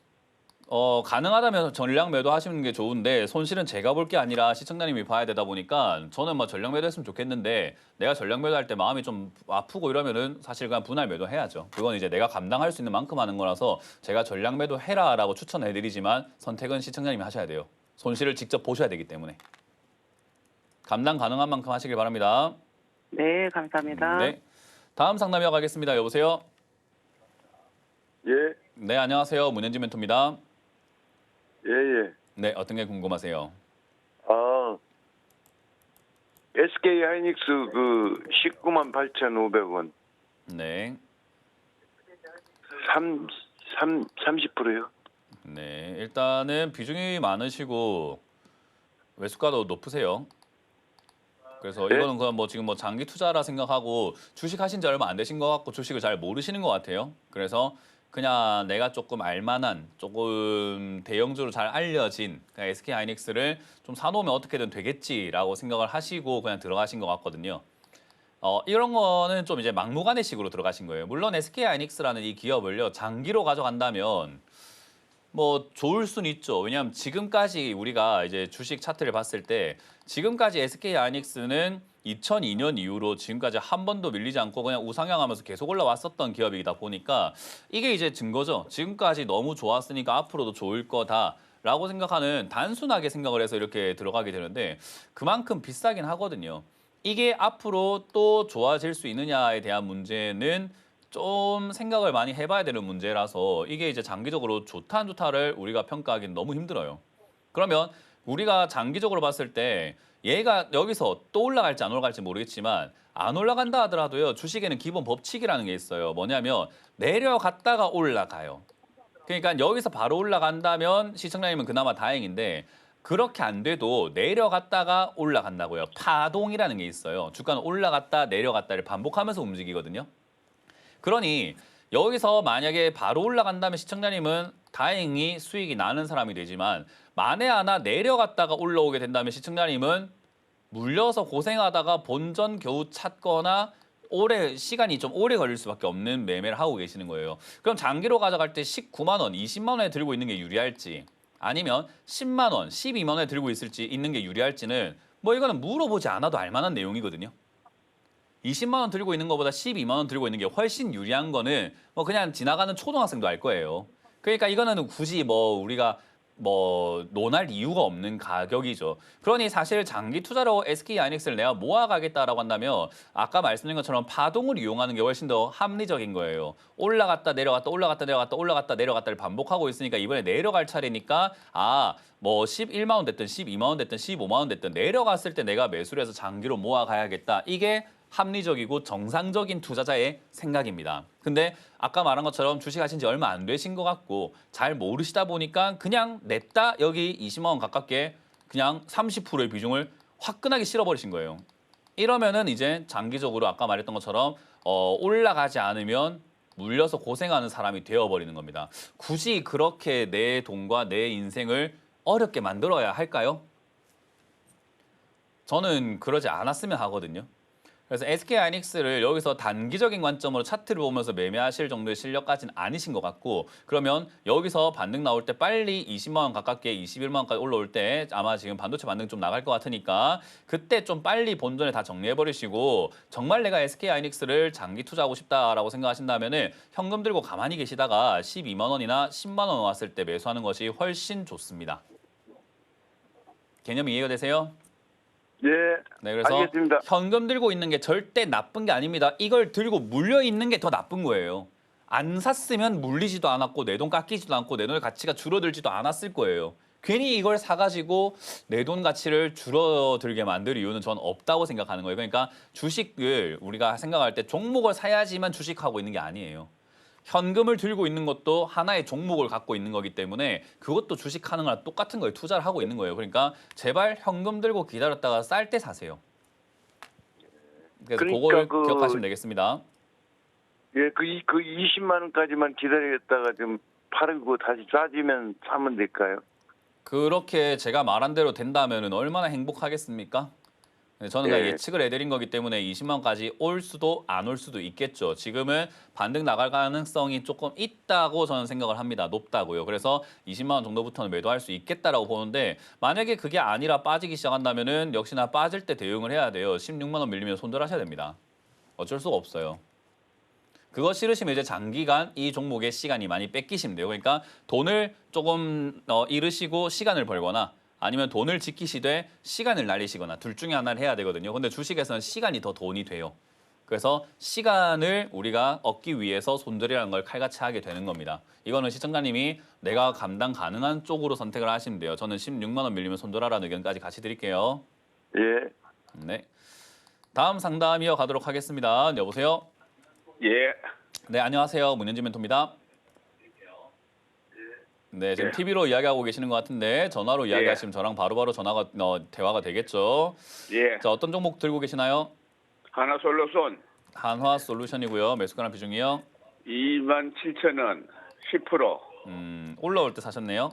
Speaker 1: 가능하다면 전량 매도 하시는 게 좋은데 손실은 제가 볼 게 아니라 시청자님이 봐야 되다 보니까 저는 뭐 전량 매도 했으면 좋겠는데 내가 전량 매도 할 때 마음이 좀 아프고 이러면은 사실 그냥 분할 매도 해야죠. 그건 이제 내가 감당할 수 있는 만큼 하는 거라서 제가 전량 매도 해라라고 추천해 드리지만 선택은 시청자님이 하셔야 돼요. 손실을 직접 보셔야 되기 때문에. 감당 가능한 만큼 하시길 바랍니다.
Speaker 4: 네, 감사합니다.
Speaker 1: 네. 다음 상담 이어가겠습니다. 여보세요?
Speaker 5: 예,
Speaker 1: 네, 안녕하세요. 문현지 멘토입니다.
Speaker 5: 예.
Speaker 1: 네, 어떤 게 궁금하세요?
Speaker 5: SK 하이닉스 19만 8,500원.
Speaker 1: 네.
Speaker 5: 30%요?
Speaker 1: 네, 일단은 비중이 많으시고 매수가도 높으세요. 그래서
Speaker 5: 네?
Speaker 1: 이거는 그냥 지금 장기 투자라 생각하고 주식 하신 지 얼마 안 되신 것 같고 주식을 잘 모르시는 것 같아요. 그래서 그냥 내가 조금 알만한 조금 대형주로 잘 알려진 SK 하이닉스를 좀 사놓으면 어떻게든 되겠지라고 생각을 하시고 그냥 들어가신 것 같거든요. 이런 거는 좀 이제 막무가내식으로 들어가신 거예요. 물론 SK 하이닉스라는 이 기업을요 장기로 가져간다면 뭐 좋을 수는 있죠. 왜냐하면 지금까지 우리가 이제 주식 차트를 봤을 때 지금까지 SK 하이닉스는 2002년 이후로 지금까지 한 번도 밀리지 않고 그냥 우상향하면서 계속 올라왔었던 기업이다 보니까 이게 이제 증거죠. 지금까지 너무 좋았으니까 앞으로도 좋을 거다라고 생각하는 단순하게 생각을 해서 이렇게 들어가게 되는데 그만큼 비싸긴 하거든요. 이게 앞으로 또 좋아질 수 있느냐에 대한 문제는 좀 생각을 많이 해봐야 되는 문제라서 이게 이제 장기적으로 좋다 안 좋다를 우리가 평가하기는 너무 힘들어요. 그러면 우리가 장기적으로 봤을 때 얘가 여기서 또 올라갈지 안 올라갈지 모르겠지만 안 올라간다 하더라도요. 주식에는 기본 법칙이라는 게 있어요. 뭐냐면 내려갔다가 올라가요. 그러니까 여기서 바로 올라간다면 시청자님은 그나마 다행인데 그렇게 안 돼도 내려갔다가 올라간다고요. 파동이라는 게 있어요. 주가는 올라갔다 내려갔다를 반복하면서 움직이거든요. 그러니 여기서 만약에 바로 올라간다면 시청자님은 다행히 수익이 나는 사람이 되지만 만에 하나 내려갔다가 올라오게 된다면 시청자님은 물려서 고생하다가 본전 겨우 찾거나 시간이 좀 오래 걸릴 수밖에 없는 매매를 하고 계시는 거예요. 그럼 장기로 가져갈 때 19만 원, 20만 원에 들고 있는 게 유리할지 아니면 10만 원, 12만 원에 들고 있는 게 유리할지는 뭐 이거는 물어보지 않아도 알 만한 내용이거든요. 20만 원 들고 있는 것보다 12만 원 들고 있는 게 훨씬 유리한 거는 뭐 그냥 지나가는 초등학생도 알 거예요. 그러니까 이거는 굳이 뭐 우리가 뭐 논할 이유가 없는 가격이죠. 그러니 사실 장기 투자로 SK 하이닉스를 내가 모아가겠다라고 한다면 아까 말씀드린 것처럼 파동을 이용하는 게 훨씬 더 합리적인 거예요. 올라갔다 내려갔다 올라갔다 내려갔다 올라갔다 내려갔다를 반복하고 있으니까 이번에 내려갈 차례니까 뭐 11만 원 됐든 12만 원 됐든 15만 원 됐든 내려갔을 때 내가 매수를 해서 장기로 모아가야겠다. 이게 합리적이고 정상적인 투자자의 생각입니다. 근데 아까 말한 것처럼 주식하신 지 얼마 안 되신 것 같고 잘 모르시다 보니까 그냥 냈다 여기 20만 원 가깝게 그냥 30%의 비중을 화끈하게 실어버리신 거예요. 이러면은 이제 장기적으로 아까 말했던 것처럼 올라가지 않으면 물려서 고생하는 사람이 되어버리는 겁니다. 굳이 그렇게 내 돈과 내 인생을 어렵게 만들어야 할까요? 저는 그러지 않았으면 하거든요. 그래서 SK 하이닉스를 여기서 단기적인 관점으로 차트를 보면서 매매하실 정도의 실력까지는 아니신 것 같고 그러면 여기서 반등 나올 때 빨리 20만 원 가깝게 21만 원까지 올라올 때 아마 지금 반도체 반등 좀 나갈 것 같으니까 그때 좀 빨리 본전에 다 정리해버리시고 정말 내가 SK 하이닉스를 장기 투자하고 싶다라고 생각하신다면 현금 들고 가만히 계시다가 12만 원이나 10만 원 왔을 때 매수하는 것이 훨씬 좋습니다. 개념이 이해가 되세요?
Speaker 5: 예.
Speaker 1: 네, 그래서
Speaker 5: 알겠습니다.
Speaker 1: 현금 들고 있는 게 절대 나쁜 게 아닙니다. 이걸 들고 물려 있는 게 더 나쁜 거예요. 안 샀으면 물리지도 않았고 내 돈 깎이지도 않고 내 돈의 가치가 줄어들지도 않았을 거예요. 괜히 이걸 사가지고 내 돈 가치를 줄어들게 만들 이유는 전 없다고 생각하는 거예요. 그러니까 주식을 우리가 생각할 때 종목을 사야지만 주식하고 있는 게 아니에요. 현금을 들고 있는 것도 하나의 종목을 갖고 있는 거기 때문에 그것도 주식하는 거랑 똑같은 거예요. 투자를 하고 있는 거예요. 그러니까 제발 현금 들고 기다렸다가 쌀 때 사세요. 그래서 그거를 기억하시면 되겠습니다.
Speaker 5: 예, 그 20만 원까지만 기다리겠다가 좀 팔고 다시 싸지면 사면 될까요?
Speaker 1: 그렇게 제가 말한 대로 된다면 얼마나 행복하겠습니까? 저는 그냥
Speaker 5: 예.
Speaker 1: 예측을 해드린 거기 때문에 20만 원까지 올 수도 안 올 수도 있겠죠. 지금은 반등 나갈 가능성이 조금 있다고 저는 생각을 합니다. 높다고요. 그래서 20만 원 정도부터는 매도할 수 있겠다라고 보는데 만약에 그게 아니라 빠지기 시작한다면은 역시나 빠질 때 대응을 해야 돼요. 16만 원 밀리면 손절하셔야 됩니다. 어쩔 수가 없어요. 그거 싫으시면 이제 장기간 이 종목의 시간이 많이 뺏기시면 돼요. 그러니까 돈을 조금 잃으시고 시간을 벌거나 아니면 돈을 지키시되 시간을 날리시거나 둘 중에 하나를 해야 되거든요. 근데 주식에서는 시간이 더 돈이 돼요. 그래서 시간을 우리가 얻기 위해서 손절이라는 걸 칼같이 하게 되는 겁니다. 이거는 시청자님이 내가 감당 가능한 쪽으로 선택을 하시면 돼요. 저는 16만 원 밀리면 손절하라는 의견까지 같이 드릴게요.
Speaker 5: 예.
Speaker 1: 네. 다음 상담 이어가도록 하겠습니다. 여보세요?
Speaker 5: 예.
Speaker 1: 네, 안녕하세요. 문현진 멘토입니다. 네, 지금
Speaker 5: 예.
Speaker 1: TV로 이야기하고 계시는 것 같은데 전화로 이야기하시면 저랑 바로바로 전화가 대화가 되겠죠.
Speaker 6: 예,
Speaker 1: 자, 어떤 종목 들고 계시나요?
Speaker 6: 하나솔루션
Speaker 1: 한화 솔루션이고요. 매수가랑 비중이요.
Speaker 6: 27,000원 10%.
Speaker 1: 올라올 때 사셨네요.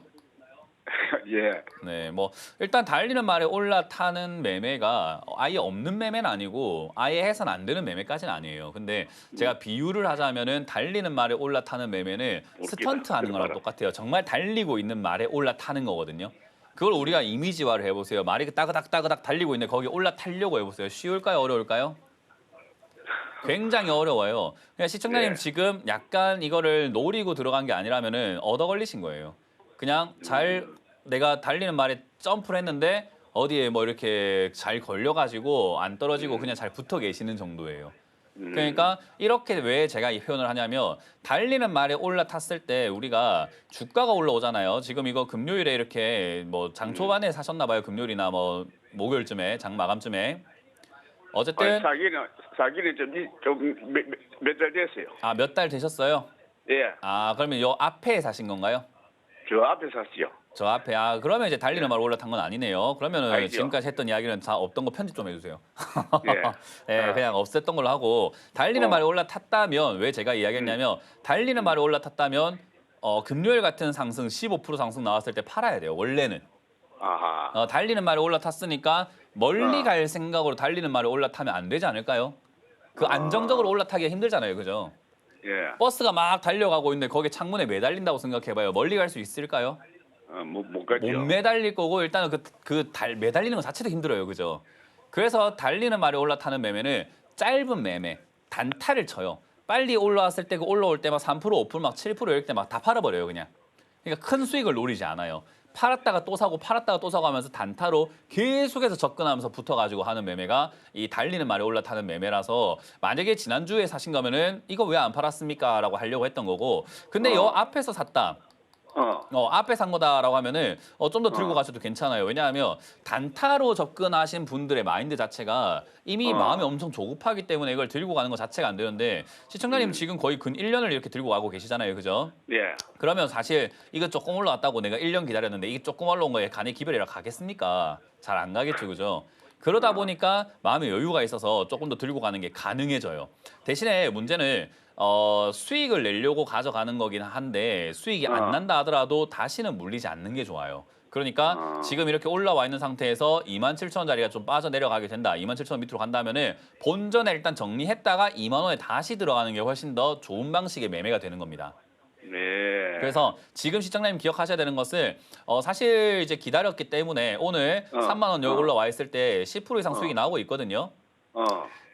Speaker 6: 예.
Speaker 1: 네, 뭐 일단 달리는 말에 올라타는 매매가 아예 없는 매매는 아니고 아예 해서는 안 되는 매매까지는 아니에요. 근데 제가 비유를 하자면은 달리는 말에 올라타는 매매는 스턴트 하는 거랑 똑같아요. 정말 달리고 있는 말에 올라타는 거거든요. 그걸 우리가 이미지화를 해보세요. 말이 따그닥따그닥 달리고 있는데 거기 올라타려고 해보세요. 쉬울까요? 어려울까요? 굉장히 어려워요. 그냥 시청자님
Speaker 6: 네.
Speaker 1: 지금 약간 이거를 노리고 들어간 게 아니라면은 얻어 걸리신 거예요. 그냥 잘 내가 달리는 말에 점프를 했는데 어디에 뭐 이렇게 잘 걸려가지고 안 떨어지고 그냥 잘 붙어 계시는 정도예요. 그러니까 이렇게 왜 제가 이 표현을 하냐면 달리는 말에 올라탔을 때 우리가 주가가 올라오잖아요. 지금 이거 금요일에 이렇게 뭐 장 초반에 사셨나 봐요. 금요일이나 뭐 목요일쯤에 장 마감쯤에. 어쨌든
Speaker 6: 사기는 몇 달 됐어요.
Speaker 1: 아, 몇 달 되셨어요?
Speaker 6: 예.
Speaker 1: 아, 그러면 요 앞에 사신 건가요?
Speaker 6: 저 앞에 샀어요.
Speaker 1: 저 앞에. 아, 그러면 이제 달리는 말 올라탄 건 아니네요. 그러면은
Speaker 6: 아니죠.
Speaker 1: 지금까지 했던 이야기는 다 없던 거 편집 좀 해주세요.
Speaker 6: 예.
Speaker 1: 예, 그냥 없앴던 걸로 하고 달리는 말에 올라탔다면 왜 제가 이야기했냐면 달리는 말에 올라탔다면 금요일 같은 상승 15% 상승 나왔을 때 팔아야 돼요. 원래는.
Speaker 6: 아하.
Speaker 1: 달리는 말에 올라탔으니까 멀리 갈 생각으로 달리는 말에 올라타면 안 되지 않을까요? 그 안정적으로 올라타기가 힘들잖아요. 그죠?
Speaker 6: 예.
Speaker 1: 버스가 막 달려가고 있는데 거기 창문에 매달린다고 생각해봐요. 멀리 갈 수 있을까요?
Speaker 6: 못 갔죠.
Speaker 1: 못 매달릴 거고 일단은 매달리는 것 자체도 힘들어요. 그죠? 그래서 달리는 말에 올라타는 매매는 짧은 매매, 단타를 쳐요. 빨리 올라왔을 때 그 올라올 때 막 3%, 5%, 막 7% 이럴 때 막 다 팔아버려요. 그냥. 그러니까 큰 수익을 노리지 않아요. 팔았다가 또 사고 팔았다가 또 사고 하면서 단타로 계속해서 접근하면서 붙어가지고 하는 매매가 이 달리는 말에 올라타는 매매라서 만약에 지난주에 사신 거면은 이거 왜 안 팔았습니까? 라고 하려고 했던 거고 근데 요 앞에서 샀다. 앞에 산 거다라고 하면은 좀 더 들고 가셔도 괜찮아요. 왜냐하면 단타로 접근하신 분들의 마인드 자체가 이미 마음이 엄청 조급하기 때문에 이걸 들고 가는 것 자체가 안 되는데 시청자님 지금 거의 근 1년을 이렇게 들고 가고 계시잖아요. 그죠?
Speaker 6: 예.
Speaker 1: 그러면 사실 이거 조금 올라왔다고 내가 1년 기다렸는데 이게 조금 올라온 거에 간에 기별이라 가겠습니까? 잘 안 가겠죠. 그죠? 그러다 보니까 마음의 여유가 있어서 조금 더 들고 가는 게 가능해져요. 대신에 문제는 수익을 내려고 가져가는 거긴 한데 수익이 안 난다 하더라도 다시는 물리지 않는 게 좋아요. 그러니까 지금 이렇게 올라와 있는 상태에서 27,000원짜리가 좀 빠져내려가게 된다. 27,000원 밑으로 간다면은 본전에 일단 정리했다가 2만 원에 다시 들어가는 게 훨씬 더 좋은 방식의 매매가 되는 겁니다.
Speaker 6: 네.
Speaker 1: 그래서 지금 시청자님 기억하셔야 되는 것은 사실 이제 기다렸기 때문에 오늘 3만 원 여기 올라와 있을 때 10% 이상 수익이 나오고 있거든요.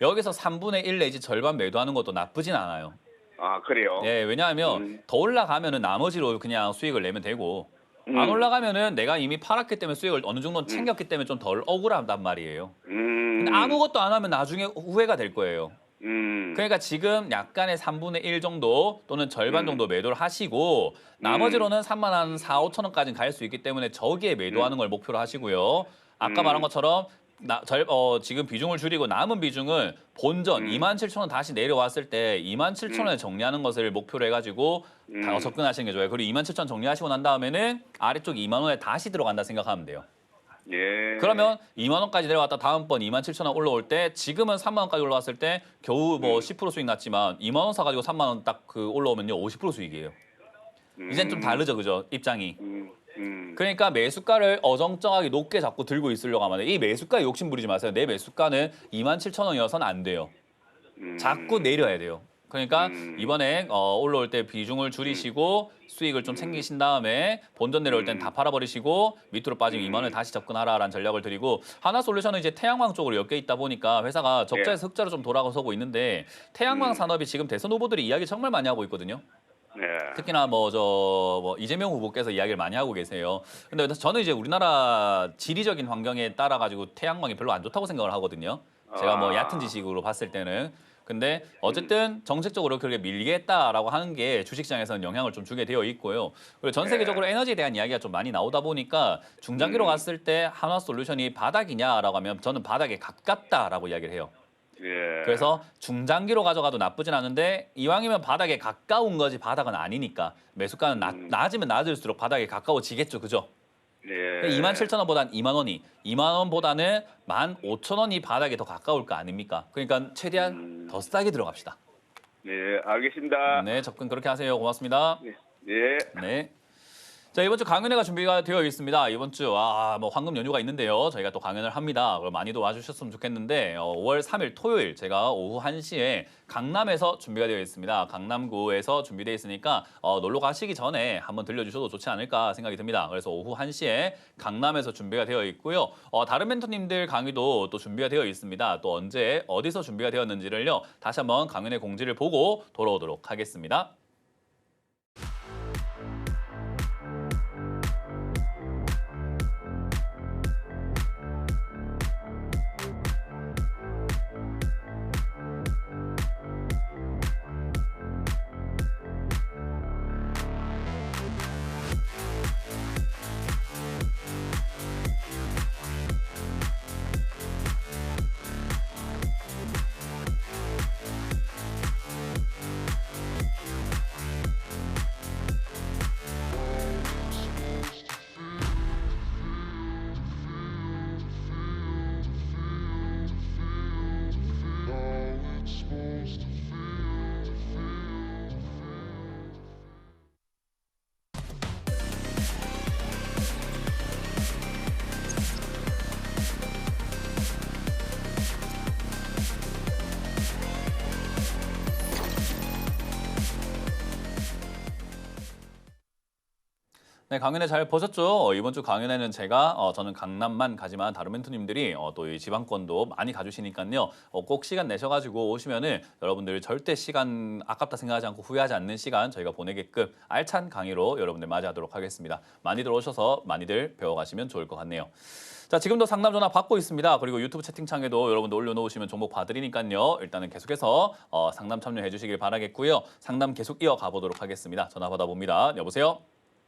Speaker 1: 여기서 3분의 1 내지 절반 매도하는 것도 나쁘진 않아요.
Speaker 6: 아, 그래요?
Speaker 1: 예, 왜냐하면 더 올라가면은 나머지로 그냥 수익을 내면 되고 안 올라가면은 내가 이미 팔았기 때문에 수익을 어느 정도 챙겼기 때문에 좀 덜 억울하단 말이에요. 근데 아무것도 안 하면 나중에 후회가 될 거예요. 그러니까 지금 약간의 3분의 1 정도 또는 절반 정도 매도를 하시고 나머지로는 3만 한 4, 5천 원까지는 갈 수 있기 때문에 저기에 매도하는 걸 목표로 하시고요. 아까 말한 것처럼 지금 비중을 줄이고 남은 비중은 본전 27,000원 다시 내려왔을 때 27,000원에 정리하는 것을 목표로 해가지고 접근하시는 게 좋아요. 그리고 27,000원 정리하시고 난 다음에는 아래쪽 2만 원에 다시 들어간다 생각하면 돼요.
Speaker 6: 예.
Speaker 1: 그러면 2만 원까지 내려왔다 다음번 27,000원 올라올 때 지금은 3만 원까지 올라왔을 때 겨우 뭐 10% 수익 났지만 2만 원 사가지고 3만 원 딱 그 올라오면요 50% 수익이에요. 이젠 좀 다르죠, 그죠? 입장이. 그러니까 매수가를 어정쩡하게 높게 잡고 들고 있으려고 하면 이 매수가에 욕심 부리지 마세요. 내 매수가는 27,000원이어서는 안 돼요. 자꾸 내려야 돼요. 그러니까 이번에 올라올 때 비중을 줄이시고 수익을 좀 챙기신 다음에 본전 내려올 땐 다 팔아버리시고 밑으로 빠지면 2만 원에 다시 접근하라라는 전략을 드리고 하나솔루션은 이제 태양광 쪽으로 엮여 있다 보니까 회사가 적자에서 흑자로 좀 돌아서고 있는데 태양광 산업이 지금 대선 후보들이 이야기 정말 많이 하고 있거든요.
Speaker 6: 네.
Speaker 1: 특히나 이재명 후보께서 이야기를 많이 하고 계세요. 근데 저는 이제 우리나라 지리적인 환경에 따라 가지고 태양광이 별로 안 좋다고 생각을 하거든요. 제가 뭐 얕은 지식으로 봤을 때는. 근데 어쨌든 정책적으로 그렇게 밀리겠다라고 하는 게 주식시장에서는 영향을 좀 주게 되어 있고요. 그리고 전 세계적으로 에너지에 대한 이야기가 좀 많이 나오다 보니까 중장기로 갔을 때 한화솔루션이 바닥이냐라고 하면 저는 바닥에 가깝다라고 이야기를 해요.
Speaker 6: 예.
Speaker 1: 그래서 중장기로 가져가도 나쁘진 않은데 이왕이면 바닥에 가까운 거지 바닥은 아니니까 매수가는 낮으면 낮을수록 바닥에 가까워지겠죠. 그죠?
Speaker 6: 예.
Speaker 1: 27,000원보다는 2만 원이 2만 원보다는 15,000원이 바닥에 더 가까울 거 아닙니까? 그러니까 최대한 더 싸게 들어갑시다.
Speaker 6: 네, 알겠습니다.
Speaker 1: 네, 접근 그렇게 하세요. 고맙습니다.
Speaker 6: 예.
Speaker 1: 네. 자, 이번 주 강연회가 준비가 되어 있습니다. 이번 주 뭐 황금 연휴가 있는데요. 저희가 또 강연을 합니다. 그럼 많이도 와주셨으면 좋겠는데 5월 3일 토요일 제가 오후 1시에 강남에서 준비가 되어 있습니다. 강남구에서 준비되어 있으니까 놀러 가시기 전에 한번 들려주셔도 좋지 않을까 생각이 듭니다. 그래서 오후 1시에 강남에서 준비가 되어 있고요. 다른 멘토님들 강의도 또 준비가 되어 있습니다. 또 언제 어디서 준비가 되었는지를요. 다시 한번 강연회 공지를 보고 돌아오도록 하겠습니다. 네, 강연회 잘 보셨죠? 이번 주 강연회는 제가 저는 강남만 가지만 다른 멘토님들이 또 이 지방권도 많이 가주시니까요. 꼭 시간 내셔가지고 오시면은 여러분들 절대 시간 아깝다 생각하지 않고 후회하지 않는 시간 저희가 보내게끔 알찬 강의로 여러분들 맞이하도록 하겠습니다. 많이들 오셔서 많이들 배워가시면 좋을 것 같네요. 자, 지금도 상담 전화 받고 있습니다. 그리고 유튜브 채팅창에도 여러분들 올려놓으시면 종목 봐드리니까요. 일단은 계속해서 상담 참여해 주시길 바라겠고요. 상담 계속 이어가 보도록 하겠습니다. 전화 받아봅니다. 여보세요?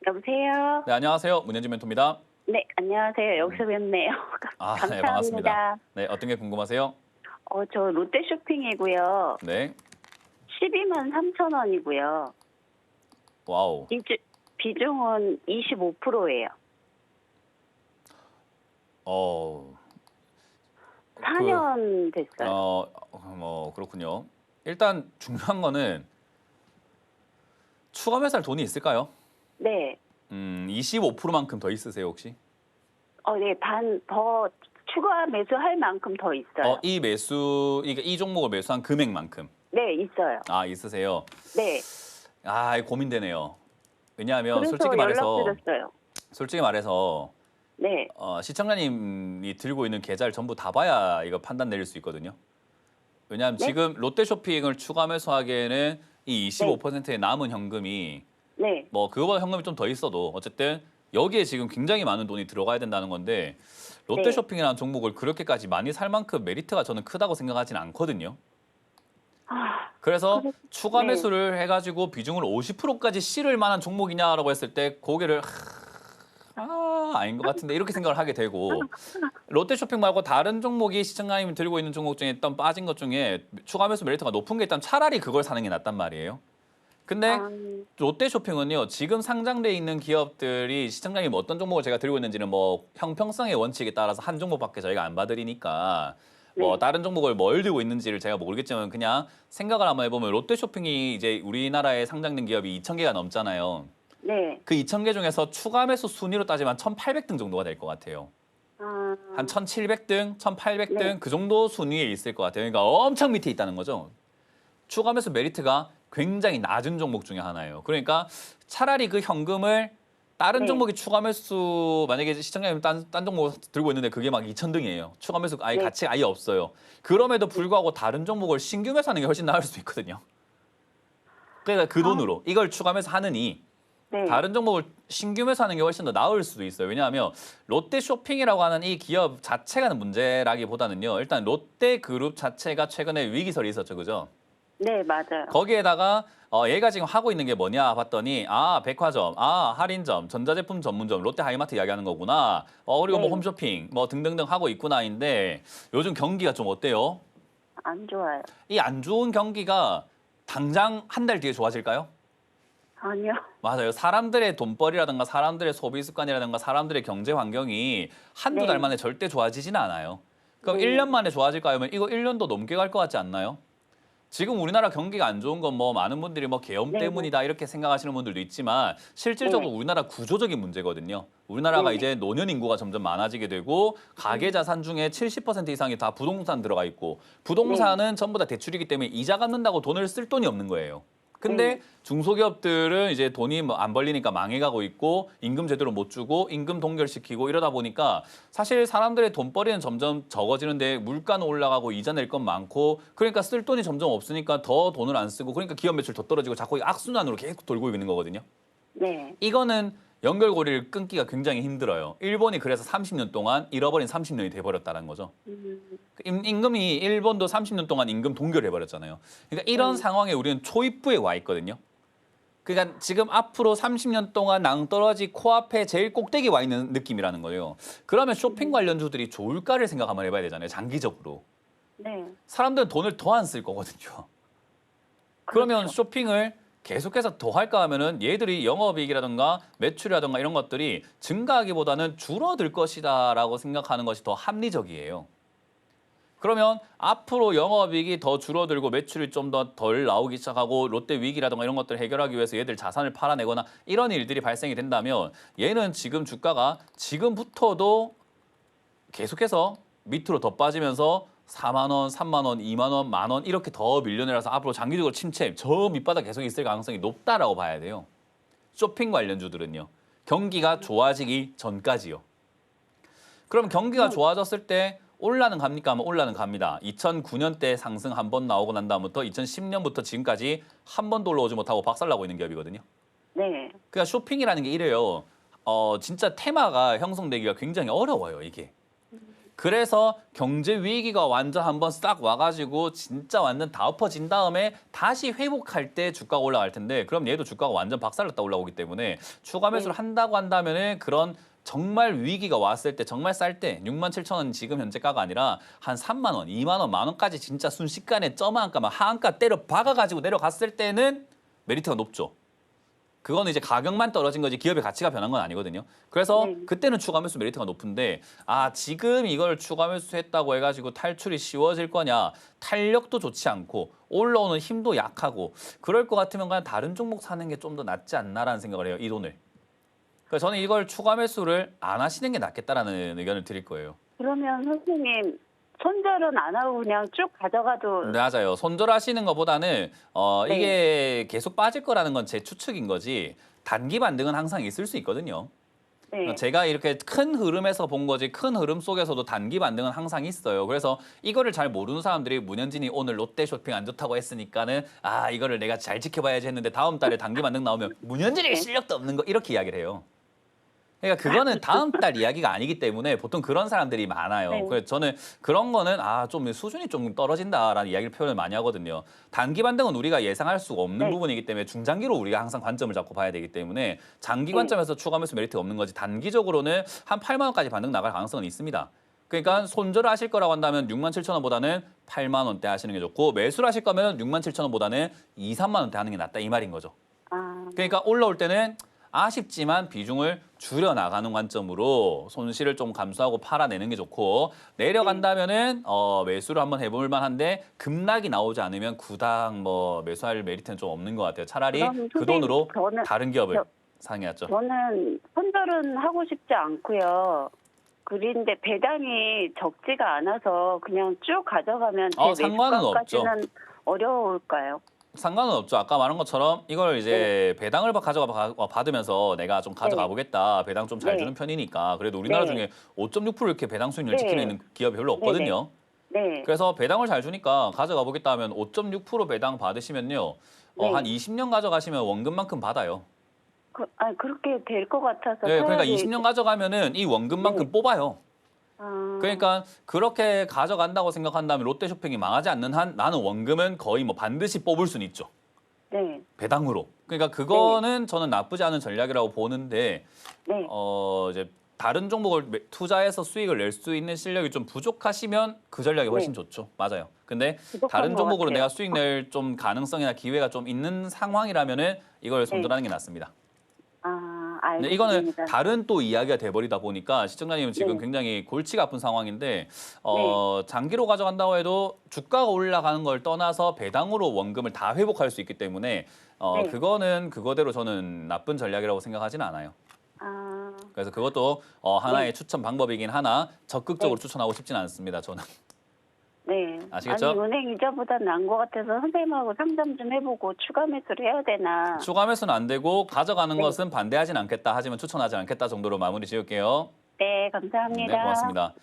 Speaker 2: 여보세요.
Speaker 1: 네, 안녕하세요. 문현진 멘토입니다.
Speaker 2: 네, 안녕하세요. 여기서 뵙네요. 감사합니다.
Speaker 1: 네, 반갑습니다. 네, 어떤 게 궁금하세요?
Speaker 2: 저 롯데 쇼핑이고요.
Speaker 1: 네.
Speaker 2: 12만 3천 원이고요.
Speaker 1: 와우.
Speaker 2: 비중은 25%예요. 4년 됐어요.
Speaker 1: 그렇군요. 일단 중요한 거는 추가 매수할 돈이 있을까요?
Speaker 2: 네.
Speaker 1: 25%만큼 더 있으세요, 혹시?
Speaker 2: 네, 더 추가 매수할 만큼 더 있어요.
Speaker 1: 이 종목을 매수한 금액만큼.
Speaker 2: 네, 있어요.
Speaker 1: 있으세요.
Speaker 2: 네.
Speaker 1: 이거 고민되네요. 왜냐하면
Speaker 2: 그래서 연락드렸어요.
Speaker 1: 솔직히 말해서
Speaker 2: 네.
Speaker 1: 시청자님이 들고 있는 계좌를 전부 다 봐야 이거 판단 내릴 수 있거든요. 왜냐하면
Speaker 2: 네?
Speaker 1: 지금 롯데쇼핑을 추가 매수하기에는 이 25%의 남은 현금이
Speaker 2: 네.
Speaker 1: 그거보다 현금이 좀 더 있어도 어쨌든 여기에 지금 굉장히 많은 돈이 들어가야 된다는 건데 롯데쇼핑이라는 종목을 그렇게까지 많이 살 만큼 메리트가 저는 크다고 생각하지는 않거든요. 그래서 추가 매수를 해가지고 비중을 50%까지 실을 만한 종목이냐라고 했을 때 고개를 아닌 것 같은데 이렇게 생각을 하게 되고 롯데쇼핑 말고 다른 종목이 시청자님이 들고 있는 종목 중에 일단 빠진 것 중에 추가 매수 메리트가 높은 게 있다면 차라리 그걸 사는 게 낫단 말이에요. 근데 롯데쇼핑은요 지금 상장돼 있는 기업들이 시청자님 어떤 종목을 제가 들고 있는지는 형평성의 원칙에 따라서 한 종목밖에 저희가 안 봐드리니까 다른 종목을 뭘 들고 있는지를 제가 모르겠지만 그냥 생각을 한번 해보면 롯데쇼핑이 이제 우리나라에 상장된 기업이 2,000개가 넘잖아요.
Speaker 2: 네.
Speaker 1: 그 2,000개 중에서 추가 매수 순위로 따지면 1,800등 정도가 될 것 같아요. 한 1,700등, 1,800등 그 정도 순위에 있을 것 같아요. 그러니까 엄청 밑에 있다는 거죠. 추가 매수 메리트가 굉장히 낮은 종목 중에 하나예요. 그러니까 차라리 그 현금을 다른 종목이 추가 매수 만약에 시청자님 딴 종목 들고 있는데 그게 막 2,000등이에요. 추가 매수 가치가 아예 없어요. 그럼에도 불구하고 다른 종목을 신규 매수하는 게 훨씬 나을 수 있거든요. 그러니까 그 돈으로 이걸 추가 매수하느니 다른 종목을 신규 매수하는 게 훨씬 더 나을 수도 있어요. 왜냐하면 롯데쇼핑이라고 하는 이 기업 자체가 문제라기보다는요. 일단 롯데그룹 자체가 최근에 위기설이 있었죠. 그죠?
Speaker 2: 네, 맞아요.
Speaker 1: 거기에다가 얘가 지금 하고 있는 게 뭐냐 봤더니 백화점, 할인점, 전자제품 전문점, 롯데하이마트 이야기하는 거구나. 그리고 홈쇼핑 등등등 하고 있구나인데 요즘 경기가 좀 어때요?
Speaker 2: 안 좋아요.
Speaker 1: 이 안 좋은 경기가 당장 한 달 뒤에 좋아질까요?
Speaker 2: 아니요.
Speaker 1: 맞아요. 사람들의 돈벌이라든가 사람들의 소비 습관이라든가 사람들의 경제 환경이 한두 달 만에 절대 좋아지지는 않아요. 그럼 1년 만에 좋아질까 하면 이거 1년도 넘게 갈 것 같지 않나요? 지금 우리나라 경기가 안 좋은 건 뭐 많은 분들이 뭐 계엄
Speaker 2: 네,
Speaker 1: 때문이다 이렇게 생각하시는 분들도 있지만 실질적으로 우리나라 구조적인 문제거든요. 우리나라가
Speaker 2: 네.
Speaker 1: 이제 노년 인구가 점점 많아지게 되고 가계 자산 중에 70% 이상이 다 부동산 들어가 있고 부동산은 전부 다 대출이기 때문에 이자 갚는다고 돈을 쓸 돈이 없는 거예요. 근데 중소기업들은 이제 돈이 뭐 안 벌리니까 망해가고 있고 임금 제대로 못 주고 임금 동결시키고 이러다 보니까 사실 사람들의 돈벌이는 점점 적어지는데 물가는 올라가고 이자 낼 건 많고 그러니까 쓸 돈이 점점 없으니까 더 돈을 안 쓰고 그러니까 기업 매출 더 떨어지고 자꾸 악순환으로 계속 돌고 있는 거거든요.
Speaker 2: 네.
Speaker 1: 이거는 연결고리를 끊기가 굉장히 힘들어요. 일본이 그래서 30년 동안 잃어버린 30년이 돼버렸다는 거죠. 임금이 일본도 30년 동안 임금 동결해버렸잖아요. 그러니까 이런 상황에 우리는 초입부에 와 있거든요. 그러니까 지금 앞으로 30년 동안 낭떠러지 코앞에 제일 꼭대기 와 있는 느낌이라는 거예요. 그러면 쇼핑 관련주들이 좋을까를 생각 한번 해봐야 되잖아요. 장기적으로.
Speaker 2: 네.
Speaker 1: 사람들은 돈을 더 안 쓸 거거든요. 그러면
Speaker 2: 그렇죠.
Speaker 1: 쇼핑을 계속해서 더 할까 하면은 얘들이 영업이익이라든가 매출이라든가 이런 것들이 증가하기보다는 줄어들 것이다라고 생각하는 것이 더 합리적이에요. 그러면 앞으로 영업이익이 더 줄어들고 매출이 좀 더 덜 나오기 시작하고 롯데 위기라든가 이런 것들을 해결하기 위해서 얘들 자산을 팔아내거나 이런 일들이 발생이 된다면 얘는 지금 주가가 지금부터도 계속해서 밑으로 더 빠지면서 4만 원, 3만 원, 2만 원, 만 원 이렇게 더 밀려내려서 앞으로 장기적으로 침체, 저 밑바닥 계속 있을 가능성이 높다라고 봐야 돼요. 쇼핑 관련주들은요. 경기가 좋아지기 전까지요. 그럼 경기가 좋아졌을 때 올라는 갑니까? 하면 올라는 갑니다. 2009년 때 상승 한 번 나오고 난 다음부터 2010년부터 지금까지 한 번도 올라오지 못하고 박살나고 있는 기업이거든요.
Speaker 2: 네.
Speaker 1: 그러니까 쇼핑이라는 게 이래요. 진짜 테마가 형성되기가 굉장히 어려워요, 이게. 그래서 경제 위기가 완전 한번 싹 와가지고 진짜 완전 다 엎어진 다음에 다시 회복할 때 주가가 올라갈 텐데 그럼 얘도 주가가 완전 박살났다 올라오기 때문에 추가 매수를 한다고 한다면은 그런 정말 위기가 왔을 때 정말 쌀 때 67,000원 지금 현재가가 아니라 한 3만 원, 2만 원, 만 원까지 진짜 순식간에 점한가만 하한가 때려 박아가지고 내려갔을 때는 메리트가 높죠. 그거는 이제 가격만 떨어진 거지 기업의 가치가 변한 건 아니거든요. 그래서 그때는 추가 매수 메리트가 높은데 지금 이걸 추가 매수했다고 해가지고 탈출이 쉬워질 거냐 탄력도 좋지 않고 올라오는 힘도 약하고 그럴 것 같으면 그냥 다른 종목 사는 게 좀 더 낫지 않나라는 생각을 해요. 이 돈을. 그래서 저는 이걸 추가 매수를 안 하시는 게 낫겠다라는 의견을 드릴 거예요.
Speaker 2: 그러면 선생님 손절은 안 하고 그냥 쭉 가져가도
Speaker 1: 네, 맞아요. 손절하시는 것보다는 이게 계속 빠질 거라는 건 제 추측인 거지 단기 반등은 항상 있을 수 있거든요.
Speaker 2: 네.
Speaker 1: 제가 이렇게 큰 흐름에서 본 거지 큰 흐름 속에서도 단기 반등은 항상 있어요. 그래서 이거를 잘 모르는 사람들이 문현진이 오늘 롯데 쇼핑 안 좋다고 했으니까는 이거를 내가 잘 지켜봐야지 했는데 다음 달에 단기 반등 나오면 문현진이 실력도 없는 거 이렇게 이야기를 해요. 그러니까 그거는 다음 달 이야기가 아니기 때문에 보통 그런 사람들이 많아요.
Speaker 2: 네.
Speaker 1: 그래서 저는 그런 거는 좀 수준이 좀 떨어진다라는 이야기를 표현을 많이 하거든요. 단기 반등은 우리가 예상할 수가 없는
Speaker 2: 네.
Speaker 1: 부분이기 때문에 중장기로 우리가 항상 관점을 잡고 봐야 되기 때문에 장기 관점에서 추가 매수 메리트가 없는 거지 단기적으로는 한 8만 원까지 반등 나갈 가능성은 있습니다. 그러니까 손절을 하실 거라고 한다면 67,000원보다는 8만 원대 하시는 게 좋고 매수를 하실 거면 67,000원보다는 2, 3만 원대 하는 게 낫다 이 말인 거죠. 그러니까 올라올 때는 아쉽지만 비중을 줄여 나가는 관점으로 손실을 좀 감수하고 팔아내는 게 좋고 내려간다면은 매수를 한번 해볼 만한데 급락이 나오지 않으면 구당 매수할 메리트는 좀 없는 것 같아요. 차라리
Speaker 2: 그럼
Speaker 1: 그 돈으로
Speaker 2: 저는-
Speaker 1: 다른 기업을 상해야죠.
Speaker 2: 저는 손절은 하고 싶지 않고요. 그런데 배당이 적지가 않아서 그냥 쭉 가져가면 제
Speaker 1: 상관은
Speaker 2: 매수가까지는 어려울까요?
Speaker 1: 상관은 없죠. 아까 말한 것처럼 이걸 이제 배당을 받으면서 내가 좀 가져가
Speaker 2: 네.
Speaker 1: 보겠다. 배당 좀 잘
Speaker 2: 네.
Speaker 1: 주는 편이니까. 그래도 우리나라
Speaker 2: 네.
Speaker 1: 중에 5.6% 이렇게 배당 수익률
Speaker 2: 네.
Speaker 1: 지키는 있는 기업이 별로 없거든요.
Speaker 2: 네.
Speaker 1: 그래서 배당을 잘 주니까 가져가 보겠다 하면 5.6% 배당 받으시면요.
Speaker 2: 네.
Speaker 1: 한 20년 가져가시면 원금만큼 받아요.
Speaker 2: 그렇게 될 것 같아서.
Speaker 1: 네, 그러니까
Speaker 2: 차라리-
Speaker 1: 20년 가져가면은 이 원금만큼
Speaker 2: 네.
Speaker 1: 뽑아요.
Speaker 2: 아,
Speaker 1: 그러니까 그렇게 가져간다고 생각한다면 롯데쇼핑이 망하지 않는 한 나는 원금은 거의 반드시 뽑을 수는 있죠.
Speaker 2: 네.
Speaker 1: 배당으로. 그러니까 그거는 저는 나쁘지 않은 전략이라고 보는데
Speaker 2: 네.
Speaker 1: 이제 다른 종목을 투자해서 수익을 낼 수 있는 실력이 좀 부족하시면 그 전략이 훨씬 좋죠. 맞아요. 근데
Speaker 2: 부족한
Speaker 1: 다른
Speaker 2: 것
Speaker 1: 종목으로
Speaker 2: 같아요.
Speaker 1: 내가 수익 낼 좀 가능성이나 기회가 좀 있는 상황이라면은 이걸 손절하는 게 낫습니다.
Speaker 2: 알겠습니다.
Speaker 1: 네, 이거는
Speaker 2: 알겠습니다.
Speaker 1: 다른 또 이야기가 돼버리다 보니까 시청자님은 지금
Speaker 2: 네.
Speaker 1: 굉장히 골치가 아픈 상황인데 장기로 가져간다고 해도 주가가 올라가는 걸 떠나서 배당으로 원금을 다 회복할 수 있기 때문에
Speaker 2: 네.
Speaker 1: 그거는 그거대로 저는 나쁜 전략이라고 생각하지는 않아요.
Speaker 2: 아,
Speaker 1: 그래서 그것도 하나의 추천 방법이긴 하나 적극적으로
Speaker 2: 네.
Speaker 1: 추천하고 싶지는 않습니다. 저는.
Speaker 2: 네.
Speaker 1: 아시겠죠?
Speaker 2: 아니, 은행 이자보다 나은 것 같아서 선생님하고 상담 좀 해보고 추가 매수를 해야 되나.
Speaker 1: 추가 매수는 안 되고 가져가는
Speaker 2: 네.
Speaker 1: 것은 반대하진 않겠다 하지만 추천하지 않겠다 정도로 마무리 지을게요.
Speaker 2: 네, 감사합니다.
Speaker 1: 네, 고맙습니다.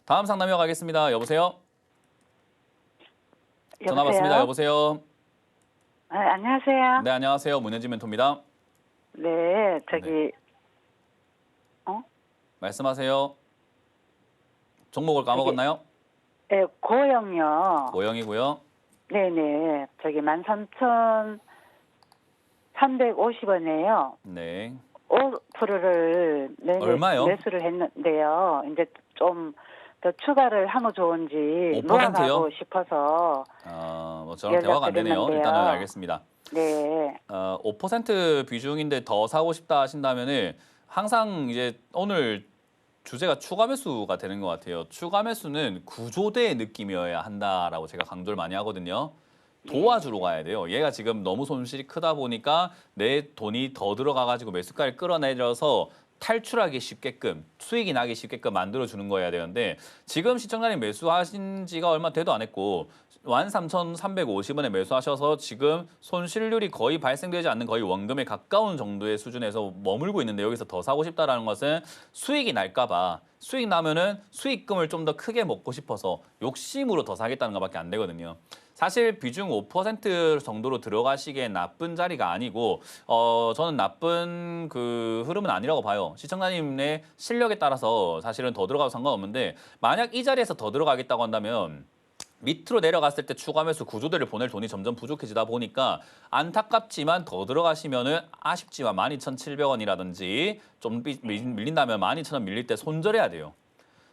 Speaker 1: 다음 상담 이어가겠습니다. 여보세요? 전화 받습니다. 여보세요?
Speaker 7: 아, 안녕하세요.
Speaker 1: 네, 안녕하세요. 문현진 멘토입니다.
Speaker 7: 네, 저기
Speaker 1: 말씀하세요. 종목을 까먹었나요?
Speaker 7: 네, 고영요.
Speaker 1: 고영이고요.
Speaker 7: 네네, 저기 13,350원이에요.
Speaker 1: 네.
Speaker 7: 5%를
Speaker 1: 얼마요?
Speaker 7: 매수를 했는데요. 이제 좀 더 추가를 하면 좋은지
Speaker 1: 5%요?
Speaker 7: 몰아가고 싶어서.
Speaker 1: 뭐 저랑 대화가 안 되네요.
Speaker 7: 연락드렸는데요.
Speaker 1: 일단은 알겠습니다.
Speaker 7: 네,
Speaker 1: 5% 비중인데 더 사고 싶다 하신다면은 항상 이제 오늘 주제가 추가 매수가 되는 것 같아요. 추가 매수는 구조대의 느낌이어야 한다라고 제가 강조를 많이 하거든요. 도와주러 가야 돼요. 얘가 지금 너무 손실이 크다 보니까 내 돈이 더 들어가가지고 매수가를 끌어내려서 탈출하기 쉽게끔 수익이 나기 쉽게끔 만들어주는 거여야 되는데 지금 시청자님 매수하신 지가 얼마 되도 안 했고 13,350원에 매수하셔서 지금 손실률이 거의 발생되지 않는 거의 원금에 가까운 정도의 수준에서 머물고 있는데 여기서 더 사고 싶다라는 것은 수익이 날까 봐 수익 나면은 수익금을 좀 더 크게 먹고 싶어서 욕심으로 더 사겠다는 것밖에 안 되거든요. 사실 비중 5% 정도로 들어가시기에 나쁜 자리가 아니고 저는 나쁜 그 흐름은 아니라고 봐요. 시청자님의 실력에 따라서 사실은 더 들어가도 상관없는데 만약 이 자리에서 더 들어가겠다고 한다면 밑으로 내려갔을 때 추가 매수 구조대를 보낼 돈이 점점 부족해지다 보니까 안타깝지만 더 들어가시면은 아쉽지만 12,700원이라든지 좀 밀린다면 12,000원 밀릴 때 손절해야 돼요.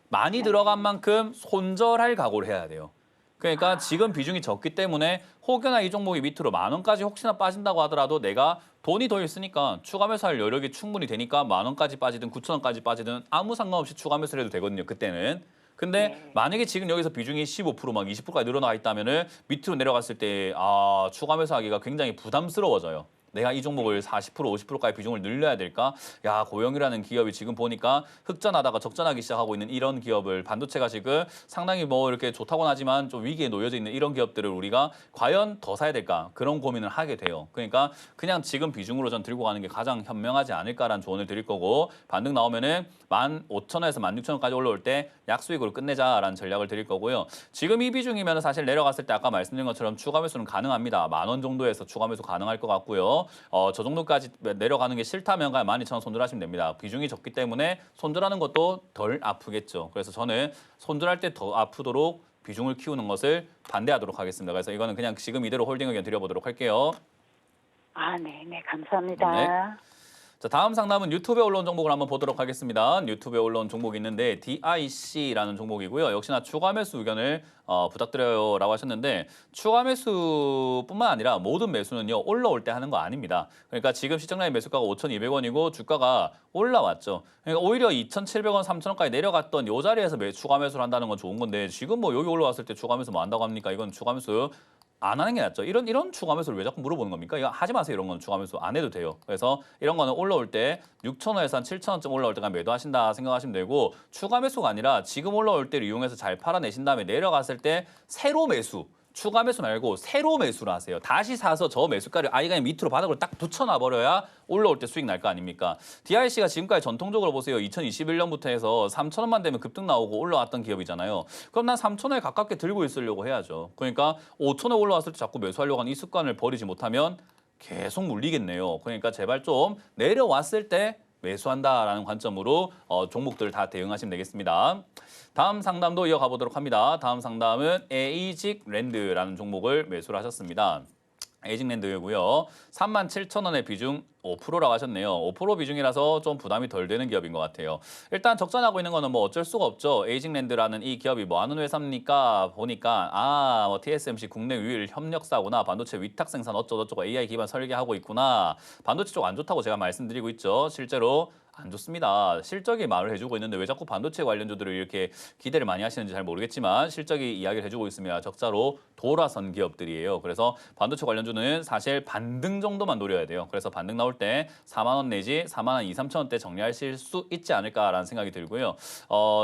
Speaker 1: 많이 들어간 만큼 손절할 각오를 해야 돼요. 그러니까 지금 비중이 적기 때문에 혹여나 이 종목이 밑으로 10,000원까지 혹시나 빠진다고 하더라도 내가 돈이 더 있으니까 추가 매수할 여력이 충분히 되니까 10,000원까지 빠지든 9,000원까지 빠지든 아무 상관없이 추가 매수를 해도 되거든요. 그때는. 근데 만약에 지금 여기서 비중이 15% 막 20%까지 늘어나 있다면은 밑으로 내려갔을 때 추가 매수하기가 굉장히 부담스러워져요. 내가 이 종목을 40% 50%까지 비중을 늘려야 될까? 야, 고영이라는 기업이 지금 보니까 흑전하다가 적전하기 시작하고 있는 이런 기업을 반도체가 지금 상당히 뭐 이렇게 좋다고는 하지만 좀 위기에 놓여져 있는 이런 기업들을 우리가 과연 더 사야 될까? 그런 고민을 하게 돼요. 그러니까 그냥 지금 비중으로 전 들고 가는 게 가장 현명하지 않을까라는 조언을 드릴 거고 반등 나오면은 15,000원에서 16,000원까지 올라올 때 약수익으로 끝내자라는 전략을 드릴 거고요. 지금 이 비중이면 사실 내려갔을 때 아까 말씀드린 것처럼 추가 매수는 가능합니다. 10,000원 정도에서 추가 매수 가능할 것 같고요. 저 정도까지 내려가는 게 싫다면 그냥 12,000원 손절하시면 됩니다. 비중이 적기 때문에 손절하는 것도 덜 아프겠죠. 그래서 저는 손절할 때 더 아프도록 비중을 키우는 것을 반대하도록 하겠습니다. 그래서 이거는 그냥 지금 이대로 홀딩 의견 드려보도록 할게요.
Speaker 7: 아, 네, 감사합니다.
Speaker 1: 네. 자, 다음 상담은 유튜브에 올라온 종목을 한번 보도록 하겠습니다. 유튜브에 올라온 종목이 있는데 DIC라는 종목이고요. 역시나 추가 매수 의견을 부탁드려요라고 하셨는데 추가 매수뿐만 아니라 모든 매수는요 올라올 때 하는 거 아닙니다. 그러니까 지금 시청자의 매수가가 5,200원이고 주가가 올라왔죠. 그러니까 오히려 2,700원, 3,000원까지 내려갔던 이 자리에서 추가 매수를 한다는 건 좋은 건데 지금 뭐 여기 올라왔을 때 추가 매수 뭐 한다고 합니까? 이건 추가 매수 안 하는 게 낫죠. 이런 추가 매수를 왜 자꾸 물어보는 겁니까? 이거 하지 마세요. 이런 건 추가 매수 안 해도 돼요. 그래서 이런 거는 올라올 때 6,000원에서 한 7,000원쯤 올라올 때까지 매도하신다 생각하시면 되고 추가 매수가 아니라 지금 올라올 때를 이용해서 잘 팔아내신 다음에 내려갔을 때 새로 매수. 추가 매수 말고 새로 매수를 하세요. 다시 사서 저 매수가를 아예 그냥 밑으로 바닥을 딱 붙여놔 버려야 올라올 때 수익 날 거 아닙니까? DIC가 지금까지 전통적으로 보세요. 2021년부터 해서 3,000원만 되면 급등 나오고 올라왔던 기업이잖아요. 그럼 난 3,000원에 가깝게 들고 있으려고 해야죠. 그러니까 5,000원 올라왔을 때 자꾸 매수하려고 하는 이 습관을 버리지 못하면 계속 물리겠네요. 그러니까 제발 좀 내려왔을 때 매수한다라는 관점으로 종목들 다 대응하시면 되겠습니다. 다음 상담도 이어가 보도록 합니다. 다음 상담은 에이직 랜드라는 종목을 매수를 하셨습니다. 에이징랜드고요. 37,000원의 비중 5%라고 하셨네요. 5% 비중이라서 좀 부담이 덜 되는 기업인 것 같아요. 일단 적자나고 있는 거는 뭐 어쩔 수가 없죠. 에이징랜드라는 이 기업이 뭐 하는 회사입니까? 보니까 뭐 TSMC 국내 유일 협력사구나. 반도체 위탁 생산 어쩌고저쩌고 AI 기반 설계하고 있구나. 반도체 쪽 안 좋다고 제가 말씀드리고 있죠. 실제로 안 좋습니다. 실적이 말을 해주고 있는데 왜 자꾸 반도체 관련주들을 이렇게 기대를 많이 하시는지 잘 모르겠지만 실적이 이야기를 해주고 있습니다. 적자로 돌아선 기업들이에요. 그래서 반도체 관련주는 사실 반등 정도만 노려야 돼요. 그래서 반등 나올 때 4만 원 내지 4만 원 2, 3천 원대 정리하실 수 있지 않을까라는 생각이 들고요.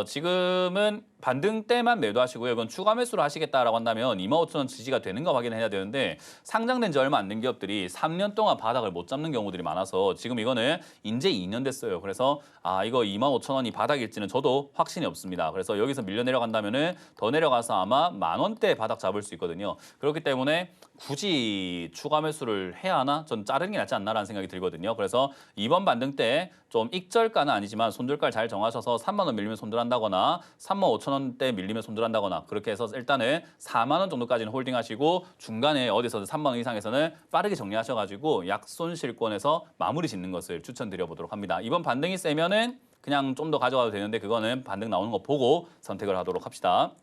Speaker 1: 지금은 반등 때만 매도하시고요. 이건 추가 매수를 하시겠다라고 한다면 25,000원 지지가 되는가 확인해야 되는데 상장된 지 얼마 안 된 기업들이 3년 동안 바닥을 못 잡는 경우들이 많아서 지금 이거는 이제 2년 됐어요. 그래서 이거 25,000원이 바닥일지는 저도 확신이 없습니다. 그래서 여기서 밀려 내려간다면은 더 내려가서 아마 10,000원대 바닥 잡을 수 있거든요. 그렇기 때문에 굳이 추가 매수를 해야 하나? 전 자르는 게 낫지 않나라는 생각이 들거든요. 그래서 이번 반등 때 좀 익절가는 아니지만 손절가를 잘 정하셔서 3만 원 밀리면 손절한다거나 35,000원대 밀리면 손절한다거나 그렇게 해서 일단은 4만 원 정도까지는 홀딩하시고 중간에 어디서든 3만 원 이상에서는 빠르게 정리하셔가지고 약손실권에서 마무리 짓는 것을 추천드려보도록 합니다. 이번 반등이 세면은 그냥 좀 더 가져가도 되는데 그거는 반등 나오는 거 보고 선택을 하도록 합시다.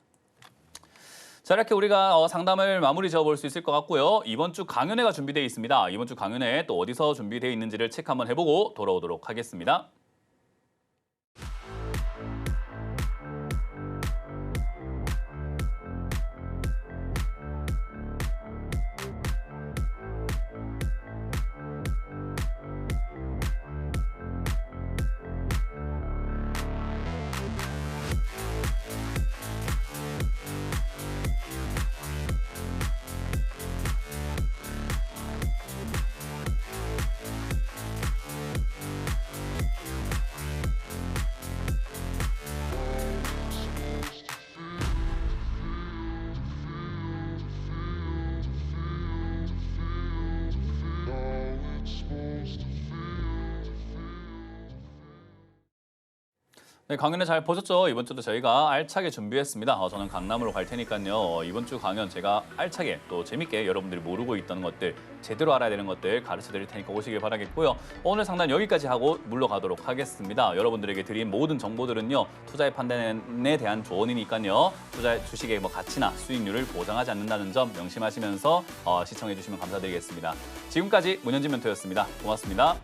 Speaker 1: 자, 이렇게 우리가 상담을 마무리 지어볼 수 있을 것 같고요. 이번 주 강연회가 준비되어 있습니다. 이번 주 강연회 또 어디서 준비되어 있는지를 체크 한번 해보고 돌아오도록 하겠습니다. 네, 강연회 잘 보셨죠? 이번 주도 저희가 알차게 준비했습니다. 저는 강남으로 갈 테니까요. 이번 주 강연 제가 알차게 또 재밌게 여러분들이 모르고 있던 것들, 제대로 알아야 되는 것들 가르쳐 드릴 테니까 오시길 바라겠고요. 오늘 상담 여기까지 하고 물러가도록 하겠습니다. 여러분들에게 드린 모든 정보들은요. 투자의 판단에 대한 조언이니까요. 주식의 가치나 수익률을 보장하지 않는다는 점 명심하시면서 시청해 주시면 감사드리겠습니다. 지금까지 문현진 멘토였습니다. 고맙습니다.